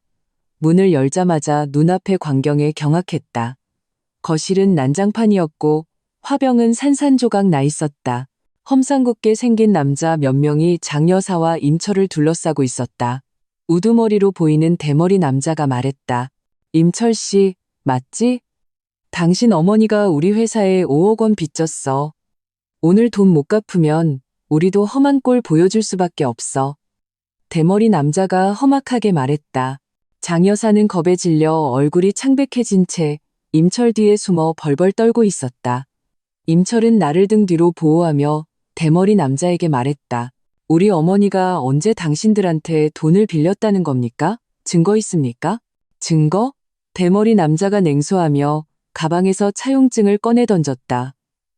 문을 열자마자 눈앞의 광경에 경악했다. 거실은 난장판이었고 화병은 산산조각 나 있었다. 험상궂게 생긴 남자 몇 명이 장 여사와 임철을 둘러싸고 있었다. 우두머리로 보이는 대머리 남자가 말했다. 임철 씨, 맞지? 당신 어머니가 우리 회사에 5억 원 빚졌어. 오늘 돈 못 갚으면 우리도 험한 꼴 보여줄 수밖에 없어. 대머리 남자가 험악하게 말했다. 장 여사는 겁에 질려 얼굴이 창백해진 채 임철 뒤에 숨어 벌벌 떨고 있었다. 임철은 나를 등 뒤로 보호하며 대머리 남자에게 말했다. 우리 어머니가 언제 당신들한테 돈을 빌렸다는 겁니까? 증거 있습니까? 증거? 대머리 남자가 냉소하며 가방에서 차용증을 꺼내 던졌다.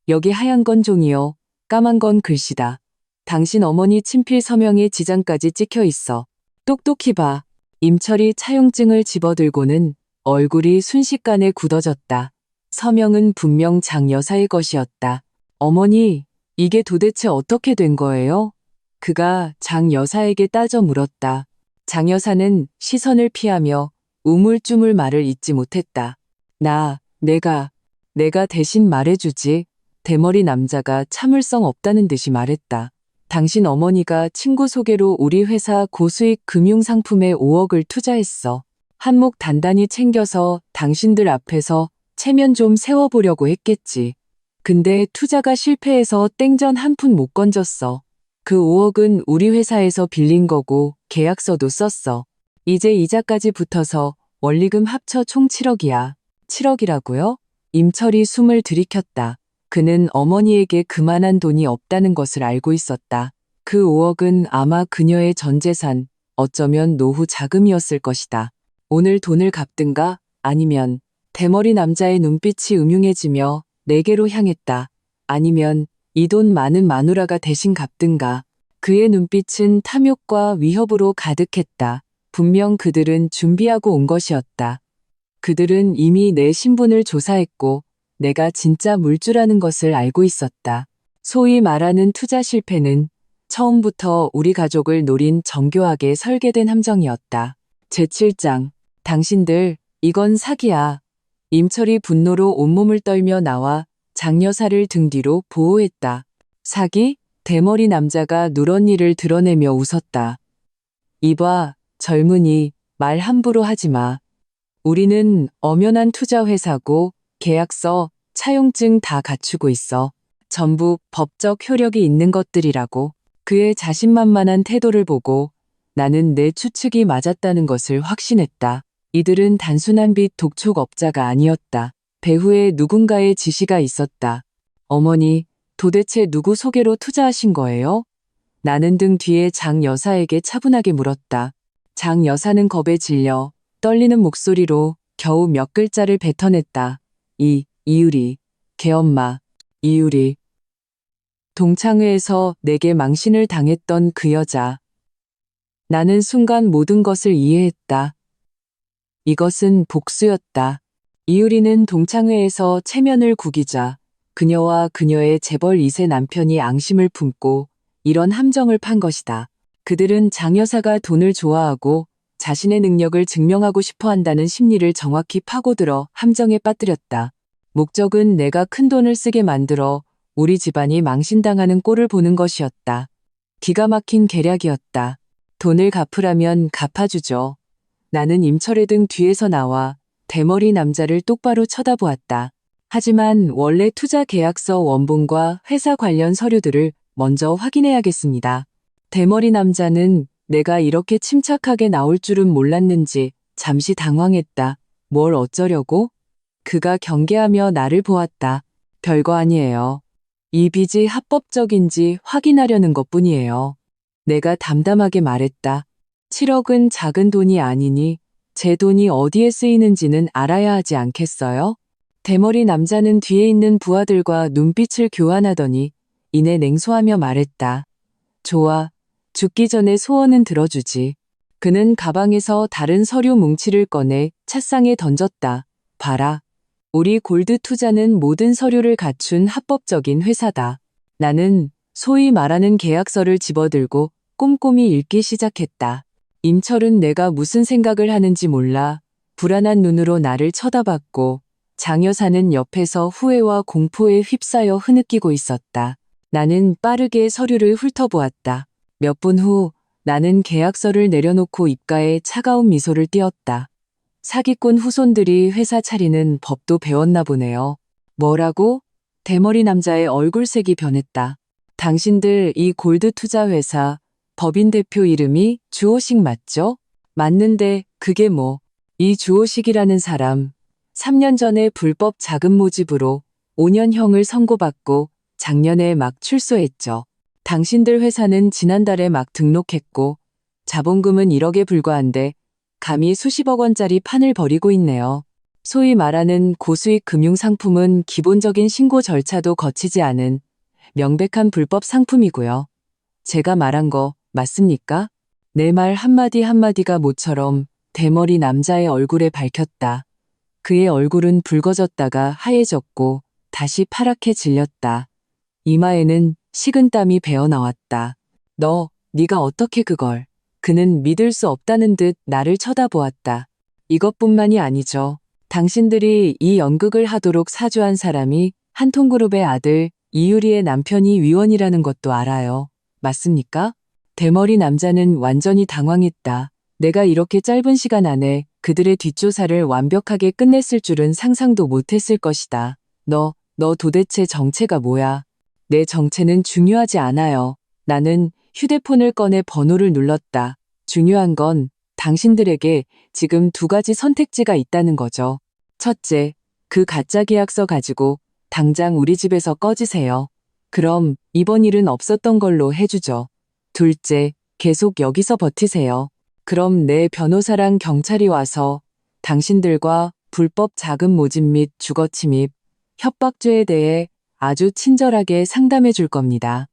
여기 하얀 건 종이요. 까만 건 글씨다. 당신 어머니 친필 서명에 지장까지 찍혀 있어. 똑똑히 봐. 임철이 차용증을 집어들고는 얼굴이 순식간에 굳어졌다. 서명은 분명 장 여사의 것이었다. 어머니, 이게 도대체 어떻게 된 거예요? 그가 장 여사에게 따져 물었다. 장 여사는 시선을 피하며 우물쭈물 말을 잇지 못했다. 내가 대신 말해주지. 대머리 남자가 참을성 없다는 듯이 말했다. 당신 어머니가 친구 소개로 우리 회사 고수익 금융상품에 5억을 투자했어. 한몫 단단히 챙겨서 당신들 앞에서 체면 좀 세워보려고 했겠지. 근데 투자가 실패해서 땡전 한 푼 못 건졌어. 그 5억은 우리 회사에서 빌린 거고 계약서도 썼어. 이제 이자까지 붙어서 원리금 합쳐 총 7억이야. 7억이라고요? 임철이 숨을 들이켰다. 그는 어머니에게 그만한 돈이 없다는 것을 알고 있었다. 그 5억은 아마 그녀의 전 재산, 어쩌면 노후 자금이었을 것이다. 오늘 돈을 갚든가 아니면 대머리 남자의 눈빛이 음흉해지며 내게로 향했다. 아니면 이 돈 많은 마누라가 대신 갚든가. 그의 눈빛은 탐욕과 위협으로 가득했다. 분명 그들은 준비하고 온 것이었다. 그들은 이미 내 신분을 조사했고 내가 진짜 물주라는 것을 알고 있었다. 소위 말하는 투자 실패는 처음부터 우리 가족을 노린 정교하게 설계된 함정이었다. 제7장. 당신들, 이건 사기야. 임철이 분노로 온몸을 떨며 나와 장 여사를 등 뒤로 보호했다. 사기? 대머리 남자가 누런이를 드러내며 웃었다. 이봐, 젊은이, 말 함부로 하지 마. 우리는 엄연한 투자 회사고 계약서, 차용증 다 갖추고 있어. 전부 법적 효력이 있는 것들이라고. 그의 자신만만한 태도를 보고 나는 내 추측이 맞았다는 것을 확신했다. 이들은 단순한 빚 독촉업자가 아니었다. 배후에 누군가의 지시가 있었다. 어머니, 도대체 누구 소개로 투자하신 거예요? 나는 등 뒤에 장 여사에게 차분하게 물었다. 장 여사는 겁에 질려 떨리는 목소리로 겨우 몇 글자를 뱉어냈다. 이유리, 개엄마, 이유리. 동창회에서 내게 망신을 당했던 그 여자. 나는 순간 모든 것을 이해했다. 이것은 복수였다. 이유리는 동창회에서 체면을 구기자 그녀와 그녀의 재벌 2세 남편이 앙심을 품고 이런 함정을 판 것이다. 그들은 장 여사가 돈을 좋아하고 자신의 능력을 증명하고 싶어 한다는 심리를 정확히 파고들어 함정에 빠뜨렸다. 목적은 내가 큰 돈을 쓰게 만들어 우리 집안이 망신당하는 꼴을 보는 것이었다. 기가 막힌 계략이었다. 돈을 갚으라면 갚아주죠. 나는 임철의 등 뒤에서 나와 대머리 남자를 똑바로 쳐다보았다. 하지만 원래 투자 계약서 원본과 회사 관련 서류들을 먼저 확인해야겠습니다. 대머리 남자는 내가 이렇게 침착하게 나올 줄은 몰랐는지 잠시 당황했다. 뭘 어쩌려고? 그가 경계하며 나를 보았다. 별거 아니에요. 이 빚이 합법적인지 확인하려는 것뿐이에요. 내가 담담하게 말했다. 7억은 작은 돈이 아니니 제 돈이 어디에 쓰이는지는 알아야 하지 않겠어요? 대머리 남자는 뒤에 있는 부하들과 눈빛을 교환하더니 이내 냉소하며 말했다. 좋아. 죽기 전에 소원은 들어주지. 그는 가방에서 다른 서류 뭉치를 꺼내 찻상에 던졌다. 봐라. 우리 골드 투자는 모든 서류를 갖춘 합법적인 회사다. 나는 소위 말하는 계약서를 집어들고 꼼꼼히 읽기 시작했다. 임철은 내가 무슨 생각을 하는지 몰라 불안한 눈으로 나를 쳐다봤고 장 여사는 옆에서 후회와 공포에 휩싸여 흐느끼고 있었다. 나는 빠르게 서류를 훑어보았다. 몇 분 후 나는 계약서를 내려놓고 입가에 차가운 미소를 띄었다. 사기꾼 후손들이 회사 차리는 법도 배웠나 보네요. 뭐라고? 대머리 남자의 얼굴색이 변했다. 당신들 이 골드 투자 회사 법인 대표 이름이 주호식 맞죠? 맞는데 그게 뭐? 이 주호식이라는 사람 3년 전에 불법 자금 모집으로 5년형을 선고받고 작년에 막 출소했죠. 당신들 회사는 지난달에 막 등록했고 자본금은 1억에 불과한데 감히 수십억 원짜리 판을 벌이고 있네요. 소위 말하는 고수익 금융상품은 기본적인 신고 절차도 거치지 않은 명백한 불법 상품이고요. 제가 말한 거 맞습니까? 내 말 한마디 한마디가 모처럼 대머리 남자의 얼굴에 밝혔다. 그의 얼굴은 붉어졌다가 하얘졌고 다시 파랗게 질렸다. 이마에는 식은땀이 배어나왔다. 네가 어떻게 그걸? 그는 믿을 수 없다는 듯 나를 쳐다보았다. 이것뿐만이 아니죠. 당신들이 이 연극을 하도록 사주한 사람이 한통그룹의 아들 이유리의 남편이 위원이라는 것도 알아요. 맞습니까? 대머리 남자는 완전히 당황했다. 내가 이렇게 짧은 시간 안에 그들의 뒷조사를 완벽하게 끝냈을 줄은 상상도 못했을 것이다. 너 도대체 정체가 뭐야? 내 정체는 중요하지 않아요. 나는 휴대폰을 꺼내 번호를 눌렀다. 중요한 건 당신들에게 지금 2가지 선택지가 있다는 거죠. 첫째, 그 가짜 계약서 가지고 당장 우리 집에서 꺼지세요. 그럼 이번 일은 없었던 걸로 해주죠. 둘째, 계속 여기서 버티세요. 그럼 내 변호사랑 경찰이 와서 당신들과 불법 자금 모집 및 주거 침입, 협박죄에 대해 아주 친절하게 상담해 줄 겁니다.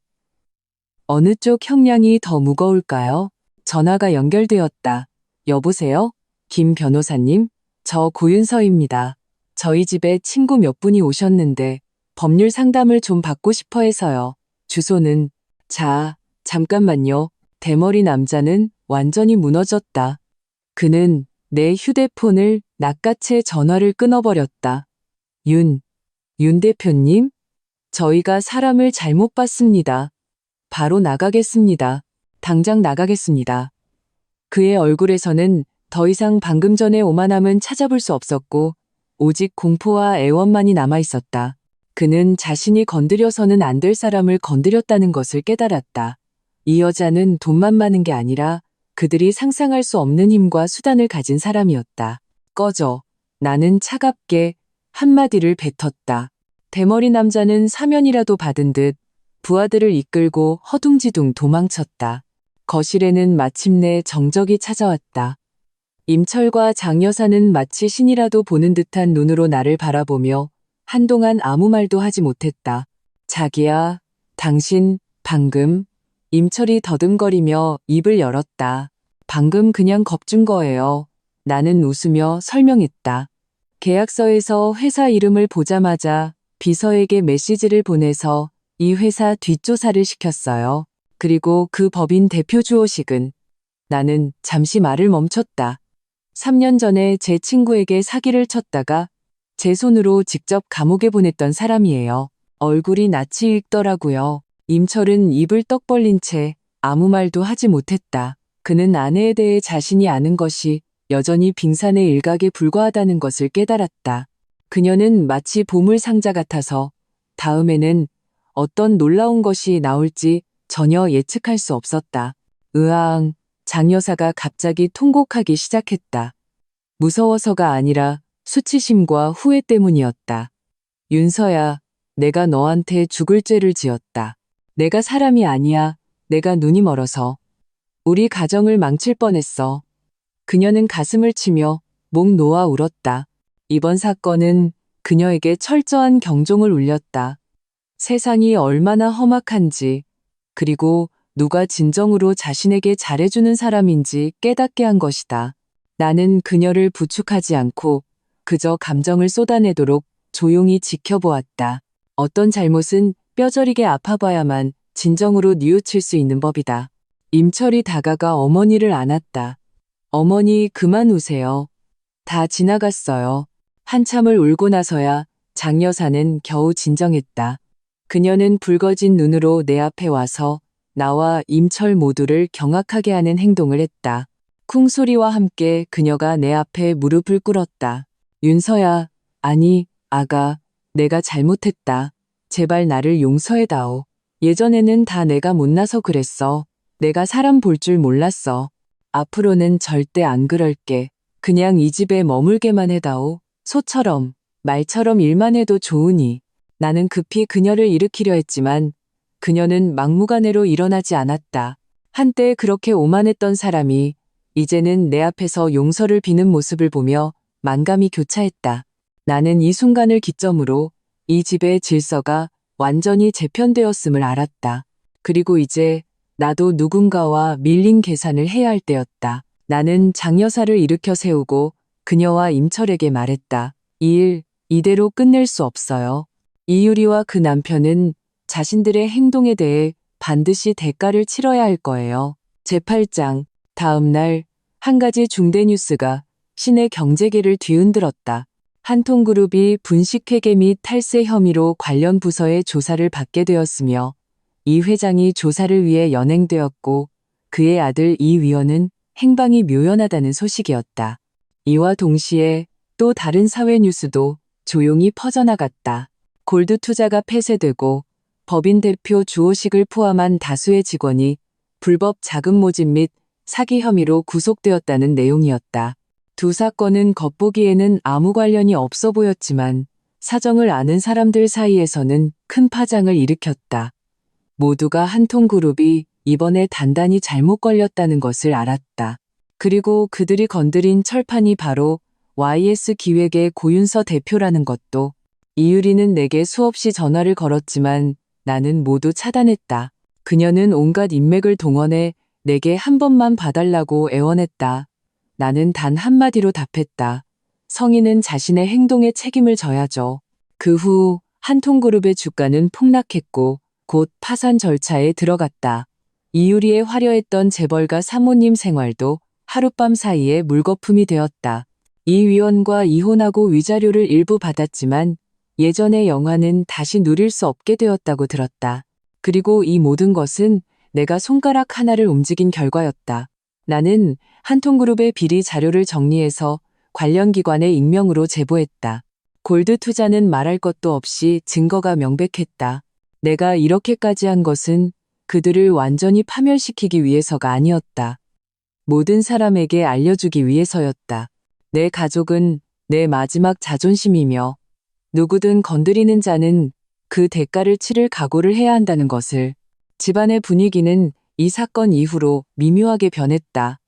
어느 쪽 형량이 더 무거울까요? 전화가 연결되었다. 여보세요? 김 변호사님? 저 고윤서입니다. 저희 집에 친구 몇 분이 오셨는데 법률 상담을 좀 받고 싶어 해서요. 주소는 잠깐만요. 대머리 남자는 완전히 무너졌다. 그는 내 휴대폰을 낚아채 전화를 끊어버렸다. 윤 대표님? 저희가 사람을 잘못 봤습니다. 바로 나가겠습니다. 당장 나가겠습니다. 그의 얼굴에서는 더 이상 방금 전의 오만함은 찾아볼 수 없었고 오직 공포와 애원만이 남아있었다. 그는 자신이 건드려서는 안 될 사람을 건드렸다는 것을 깨달았다. 이 여자는 돈만 많은 게 아니라 그들이 상상할 수 없는 힘과 수단을 가진 사람이었다. 꺼져. 나는 차갑게 한마디를 뱉었다. 대머리 남자는 사면이라도 받은 듯 부하들을 이끌고 허둥지둥 도망쳤다. 거실에는 마침내 정적이 찾아왔다. 임철과 장 여사는 마치 신이라도 보는 듯한 눈으로 나를 바라보며 한동안 아무 말도 하지 못했다. 자기야, 당신 방금 임철이 더듬거리며 입을 열었다. 방금 그냥 겁준 거예요. 나는 웃으며 설명했다. 계약서에서 회사 이름을 보자마자 비서에게 메시지를 보내서 이 회사 뒷조사를 시켰어요. 그리고 그 법인 대표 주호식은 나는 잠시 말을 멈췄다. 3년 전에 제 친구에게 사기를 쳤다가 제 손으로 직접 감옥에 보냈던 사람이에요. 얼굴이 낯이 익더라고요. 임철은 입을 떡 벌린 채 아무 말도 하지 못했다. 그는 아내에 대해 자신이 아는 것이 여전히 빙산의 일각에 불과하다는 것을 깨달았다. 그녀는 마치 보물 상자 같아서 다음에는 어떤 놀라운 것이 나올지 전혀 예측할 수 없었다. 으앙, 장 여사가 갑자기 통곡하기 시작했다. 무서워서가 아니라 수치심과 후회 때문이었다. 윤서야, 내가 너한테 죽을 죄를 지었다. 내가 사람이 아니야. 내가 눈이 멀어서. 우리 가정을 망칠 뻔했어. 그녀는 가슴을 치며 목 놓아 울었다. 이번 사건은 그녀에게 철저한 경종을 울렸다. 세상이 얼마나 험악한지, 그리고 누가 진정으로 자신에게 잘해주는 사람인지 깨닫게 한 것이다. 나는 그녀를 부축하지 않고 그저 감정을 쏟아내도록 조용히 지켜보았다. 어떤 잘못은 뼈저리게 아파봐야만 진정으로 뉘우칠 수 있는 법이다. 임철이 다가가 어머니를 안았다. 어머니 그만 우세요. 다 지나갔어요. 한참을 울고 나서야 장 여사는 겨우 진정했다. 그녀는 붉어진 눈으로 내 앞에 와서 나와 임철 모두를 경악하게 하는 행동을 했다. 쿵소리와 함께 그녀가 내 앞에 무릎을 꿇었다. 윤서야, 아니, 아가, 내가 잘못했다. 제발 나를 용서해다오. 예전에는 다 내가 못나서 그랬어. 내가 사람 볼 줄 몰랐어. 앞으로는 절대 안 그럴게. 그냥 이 집에 머물게만 해다오. 소처럼, 말처럼 일만 해도 좋으니. 나는 급히 그녀를 일으키려 했지만 그녀는 막무가내로 일어나지 않았다. 한때 그렇게 오만했던 사람이 이제는 내 앞에서 용서를 비는 모습을 보며 만감이 교차했다. 나는 이 순간을 기점으로 이 집의 질서가 완전히 재편되었음을 알았다. 그리고 이제 나도 누군가와 밀린 계산을 해야 할 때였다. 나는 장 여사를 일으켜 세우고 그녀와 임철에게 말했다. 이 일 이대로 끝낼 수 없어요. 이유리와 그 남편은 자신들의 행동에 대해 반드시 대가를 치러야 할 거예요. 제8장 다음 날 한 가지 중대 뉴스가 시내 경제계를 뒤흔들었다. 한통그룹이 분식회계 및 탈세 혐의로 관련 부서의 조사를 받게 되었으며 이 회장이 조사를 위해 연행되었고 그의 아들 이 위원은 행방이 묘연하다는 소식이었다. 이와 동시에 또 다른 사회 뉴스도 조용히 퍼져나갔다. 골드 투자가 폐쇄되고 법인 대표 주호식을 포함한 다수의 직원이 불법 자금 모집 및 사기 혐의로 구속되었다는 내용이었다. 두 사건은 겉보기에는 아무 관련이 없어 보였지만 사정을 아는 사람들 사이에서는 큰 파장을 일으켰다. 모두가 한통그룹이 이번에 단단히 잘못 걸렸다는 것을 알았다. 그리고 그들이 건드린 철판이 바로 YS 기획의 고윤서 대표라는 것도. 이유리는 내게 수없이 전화를 걸었지만 나는 모두 차단했다. 그녀는 온갖 인맥을 동원해 내게 한 번만 봐달라고 애원했다. 나는 단 한마디로 답했다. 성인은 자신의 행동에 책임을 져야죠. 그 후 한통그룹의 주가는 폭락했고 곧 파산 절차에 들어갔다. 이유리의 화려했던 재벌가 사모님 생활도 하룻밤 사이에 물거품이 되었다. 이 위원과 이혼하고 위자료를 일부 받았지만 예전의 영화는 다시 누릴 수 없게 되었다고 들었다. 그리고 이 모든 것은 내가 손가락 하나를 움직인 결과였다. 나는 한통그룹의 비리 자료를 정리해서 관련 기관에 익명으로 제보했다. 골드 투자는 말할 것도 없이 증거가 명백했다. 내가 이렇게까지 한 것은 그들을 완전히 파멸시키기 위해서가 아니었다. 모든 사람에게 알려주기 위해서였다. 내 가족은 내 마지막 자존심이며 누구든 건드리는 자는 그 대가를 치를 각오를 해야 한다는 것을. 집안의 분위기는 이 사건 이후로 미묘하게 변했다.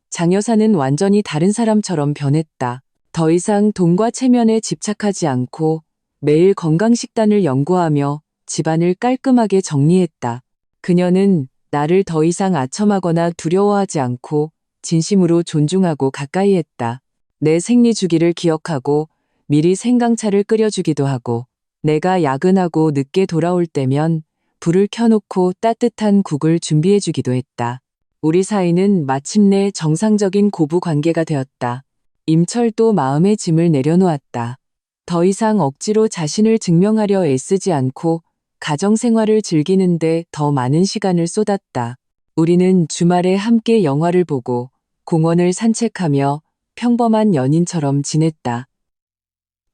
장 여사는 완전히 다른 사람처럼 변했다. 더 이상 돈과 체면에 집착하지 않고 매일 건강식단을 연구하며 집안을 깔끔하게 정리했다. 그녀는 나를 더 이상 아첨하거나 두려워하지 않고 진심으로 존중하고 가까이 했다. 내 생리 주기를 기억하고 미리 생강차를 끓여주기도 하고 내가 야근하고 늦게 돌아올 때면 불을 켜놓고 따뜻한 국을 준비해주기도 했다. 우리 사이는 마침내 정상적인 고부 관계가 되었다. 임철도 마음의 짐을 내려놓았다. 더 이상 억지로 자신을 증명하려 애쓰지 않고 가정생활을 즐기는데 더 많은 시간을 쏟았다. 우리는 주말에 함께 영화를 보고 공원을 산책하며 평범한 연인처럼 지냈다.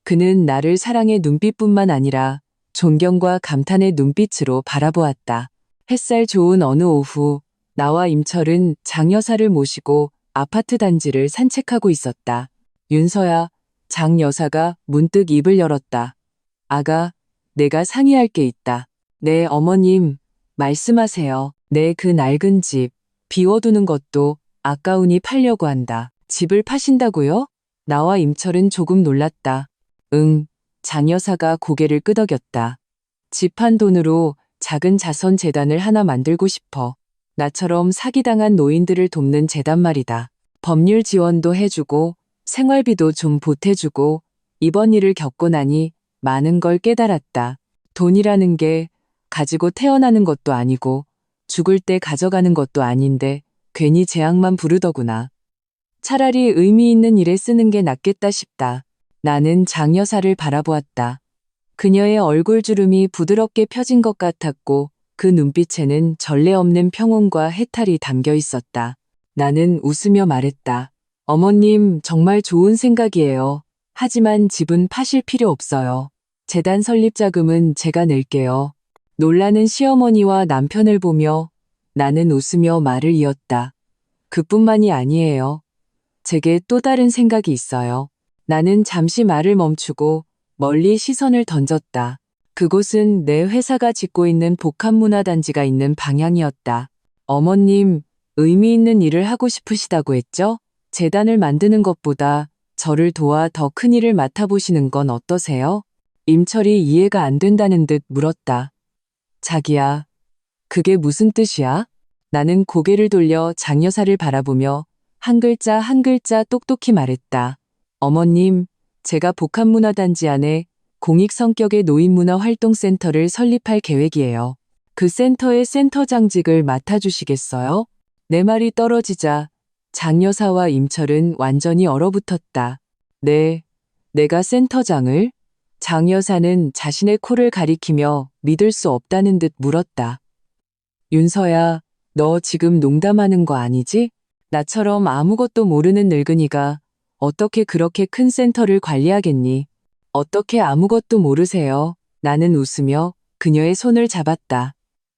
그는 나를 사랑의 눈빛뿐만 아니라 존경과 감탄의 눈빛으로 바라보았다. 햇살 좋은 어느 오후, 나와 임철은 장 여사를 모시고 아파트 단지를 산책하고 있었다. 윤서야, 장 여사가 문득 입을 열었다. 아가, 내가 상의할 게 있다. 네, 어머님, 말씀하세요. 내 그 낡은 집, 비워두는 것도 아까우니 팔려고 한다. 집을 파신다고요? 나와 임철은 조금 놀랐다. 응, 장 여사가 고개를 끄덕였다. 집 한 돈으로 작은 자선 재단을 하나 만들고 싶어. 나처럼 사기당한 노인들을 돕는 재단 말이다. 법률 지원도 해주고 생활비도 좀 보태주고 이번 일을 겪고 나니 많은 걸 깨달았다. 돈이라는 게 가지고 태어나는 것도 아니고 죽을 때 가져가는 것도 아닌데 괜히 재앙만 부르더구나. 차라리 의미 있는 일에 쓰는 게 낫겠다 싶다. 나는 장 여사를 바라보았다. 그녀의 얼굴주름이 부드럽게 펴진 것 같았고 그 눈빛에는 전례 없는 평온과 해탈이 담겨 있었다. 나는 웃으며 말했다. 어머님, 정말 좋은 생각이에요. 하지만 집은 파실 필요 없어요. 재단 설립 자금은 제가 낼게요. 놀라는 시어머니와 남편을 보며 나는 웃으며 말을 이었다. 그뿐만이 아니에요. 제게 또 다른 생각이 있어요. 나는 잠시 말을 멈추고 멀리 시선을 던졌다. 그곳은 내 회사가 짓고 있는 복합문화단지가 있는 방향이었다. 어머님, 의미 있는 일을 하고 싶으시다고 했죠? 재단을 만드는 것보다 저를 도와 더 큰 일을 맡아보시는 건 어떠세요? 임철이 이해가 안 된다는 듯 물었다. 자기야, 그게 무슨 뜻이야? 나는 고개를 돌려 장 여사를 바라보며 한 글자 한 글자 똑똑히 말했다. 어머님, 제가 복합문화단지 안에 공익 성격의 노인문화활동센터를 설립할 계획이에요. 그 센터의 센터장직을 맡아주시겠어요? 내 말이 떨어지자 장 여사와 임철은 완전히 얼어붙었다. 네, 내가 센터장을? 장 여사는 자신의 코를 가리키며 믿을 수 없다는 듯 물었다. 윤서야, 너 지금 농담하는 거 아니지? 나처럼 아무것도 모르는 늙은이가 어떻게 그렇게 큰 센터를 관리하겠니? 어떻게 아무것도 모르세요? 나는 웃으며 그녀의 손을 잡았다.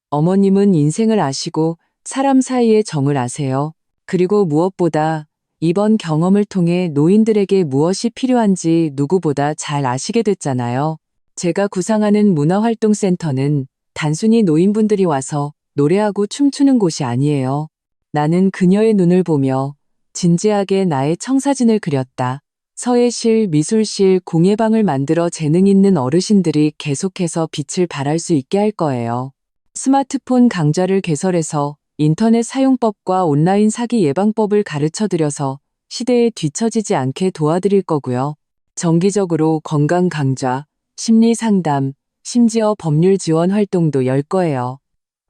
어머님은 인생을 아시고 사람 사이의 정을 아세요. 그리고 무엇보다 이번 경험을 통해 노인들에게 무엇이 필요한지 누구보다 잘 아시게 됐잖아요. 제가 구상하는 문화활동센터는 단순히 노인분들이 와서 노래하고 춤추는 곳이 아니에요. 나는 그녀의 눈을 보며 진지하게 나의 청사진을 그렸다. 서예실, 미술실, 공예방을 만들어 재능 있는 어르신들이 계속해서 빛을 발할 수 있게 할 거예요. 스마트폰 강좌를 개설해서 인터넷 사용법과 온라인 사기 예방법을 가르쳐드려서 시대에 뒤처지지 않게 도와드릴 거고요. 정기적으로 건강 강좌, 심리 상담, 심지어 법률 지원 활동도 열 거예요.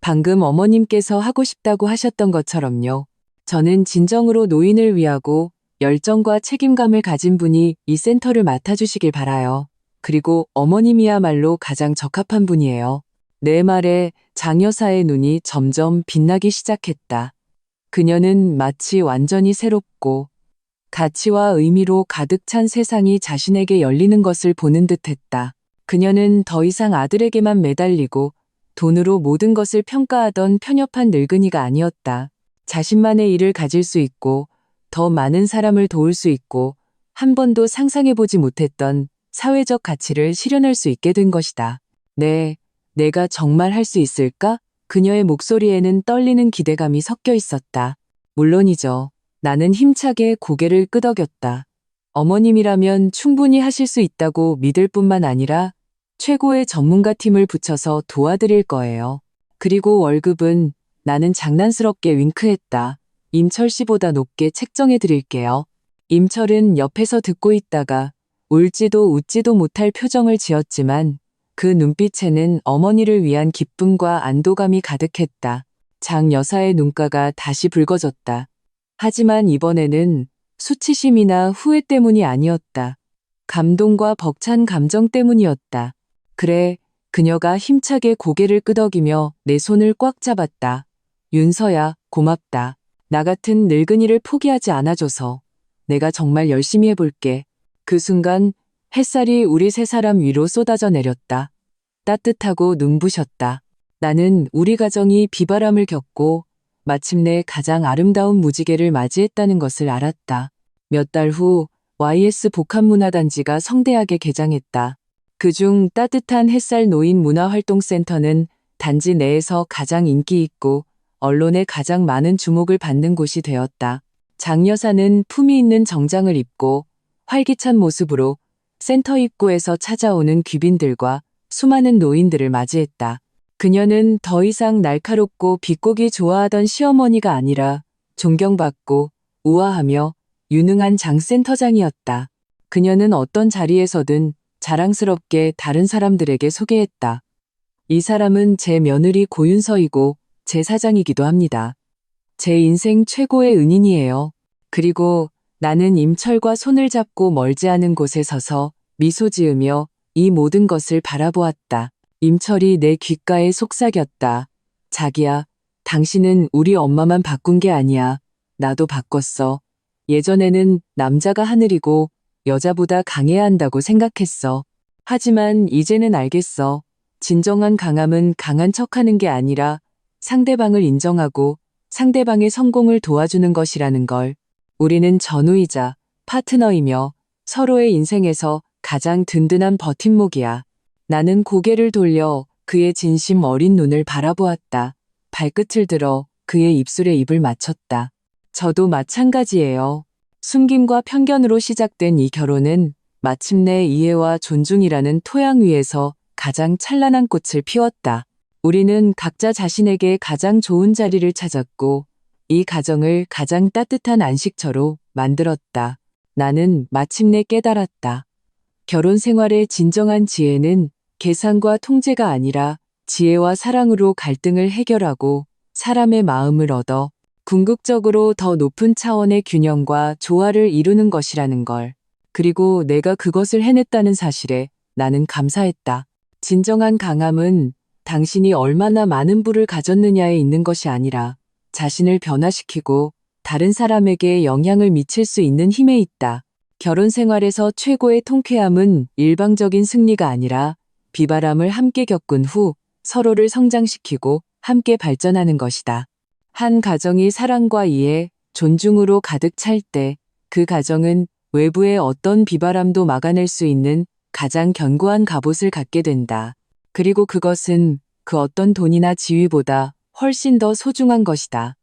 방금 어머님께서 하고 싶다고 하셨던 것처럼요. 저는 진정으로 노인을 위하고 열정과 책임감을 가진 분이 이 센터를 맡아주시길 바라요. 그리고 어머님이야말로 가장 적합한 분이에요. 내 말에 장 여사의 눈이 점점 빛나기 시작했다. 그녀는 마치 완전히 새롭고 가치와 의미로 가득 찬 세상이 자신에게 열리는 것을 보는 듯했다. 그녀는 더 이상 아들에게만 매달리고 돈으로 모든 것을 평가하던 편협한 늙은이가 아니었다. 자신만의 일을 가질 수 있고 더 많은 사람을 도울 수 있고 한 번도 상상해보지 못했던 사회적 가치를 실현할 수 있게 된 것이다. 네, 내가 정말 할 수 있을까? 그녀의 목소리에는 떨리는 기대감이 섞여 있었다. 물론이죠. 나는 힘차게 고개를 끄덕였다. 어머님이라면 충분히 하실 수 있다고 믿을 뿐만 아니라 최고의 전문가 팀을 붙여서 도와드릴 거예요. 그리고 월급은 나는 장난스럽게 윙크했다. 임철 씨보다 높게 책정해 드릴게요. 임철은 옆에서 듣고 있다가 울지도 웃지도 못할 표정을 지었지만 그 눈빛에는 어머니를 위한 기쁨과 안도감이 가득했다. 장 여사의 눈가가 다시 붉어졌다. 하지만 이번에는 수치심이나 후회 때문이 아니었다. 감동과 벅찬 감정 때문이었다. 그래, 그녀가 힘차게 고개를 끄덕이며 내 손을 꽉 잡았다. 윤서야, 고맙다. 나 같은 늙은이를 포기하지 않아줘서. 내가 정말 열심히 해볼게. 그 순간 햇살이 우리 세 사람 위로 쏟아져 내렸다. 따뜻하고 눈부셨다. 나는 우리 가정이 비바람을 겪고 마침내 가장 아름다운 무지개를 맞이했다는 것을 알았다. 몇 달 후 YS 복합문화단지가 성대하게 개장했다. 그중 따뜻한 햇살 노인 문화활동센터는 단지 내에서 가장 인기 있고 언론에 가장 많은 주목을 받는 곳이 되었다. 장 여사는 품위 있는 정장을 입고 활기찬 모습으로 센터 입구에서 찾아오는 귀빈들과 수많은 노인들을 맞이했다. 그녀는 더 이상 날카롭고 비꼬기 좋아하던 시어머니가 아니라 존경받고 우아하며 유능한 장센터장이었다. 그녀는 어떤 자리에서든 자랑스럽게 다른 사람들에게 소개했다. 이 사람은 제 며느리 고윤서이고 제 사장이기도 합니다. 제 인생 최고의 은인이에요. 그리고 나는 임철과 손을 잡고 멀지 않은 곳에 서서 미소 지으며 이 모든 것을 바라보았다. 임철이 내 귓가에 속삭였다. 자기야, 당신은 우리 엄마만 바꾼 게 아니야. 나도 바꿨어. 예전에는 남자가 하늘이고 여자보다 강해야 한다고 생각했어. 하지만 이제는 알겠어. 진정한 강함은 강한 척하는 게 아니라 상대방을 인정하고 상대방의 성공을 도와주는 것이라는 걸. 우리는 전우이자 파트너이며 서로의 인생에서 가장 든든한 버팀목이야. 나는 고개를 돌려 그의 진심 어린 눈을 바라보았다. 발끝을 들어 그의 입술에 입을 맞췄다. 저도 마찬가지예요. 숨김과 편견으로 시작된 이 결혼은 마침내 이해와 존중이라는 토양 위에서 가장 찬란한 꽃을 피웠다. 우리는 각자 자신에게 가장 좋은 자리를 찾았고 이 가정을 가장 따뜻한 안식처로 만들었다. 나는 마침내 깨달았다. 결혼 생활의 진정한 지혜는 계산과 통제가 아니라 지혜와 사랑으로 갈등을 해결하고 사람의 마음을 얻어 궁극적으로 더 높은 차원의 균형과 조화를 이루는 것이라는 걸. 그리고 내가 그것을 해냈다는 사실에 나는 감사했다. 진정한 강함은 당신이 얼마나 많은 부를 가졌느냐에 있는 것이 아니라 자신을 변화시키고 다른 사람에게 영향을 미칠 수 있는 힘에 있다. 결혼 생활에서 최고의 통쾌함은 일방적인 승리가 아니라 비바람을 함께 겪은 후 서로를 성장시키고 함께 발전하는 것이다. 한 가정이 사랑과 이해, 존중으로 가득 찰 때 그 가정은 외부의 어떤 비바람도 막아낼 수 있는 가장 견고한 갑옷을 갖게 된다. 그리고 그것은 그 어떤 돈이나 지위보다 훨씬 더 소중한 것이다.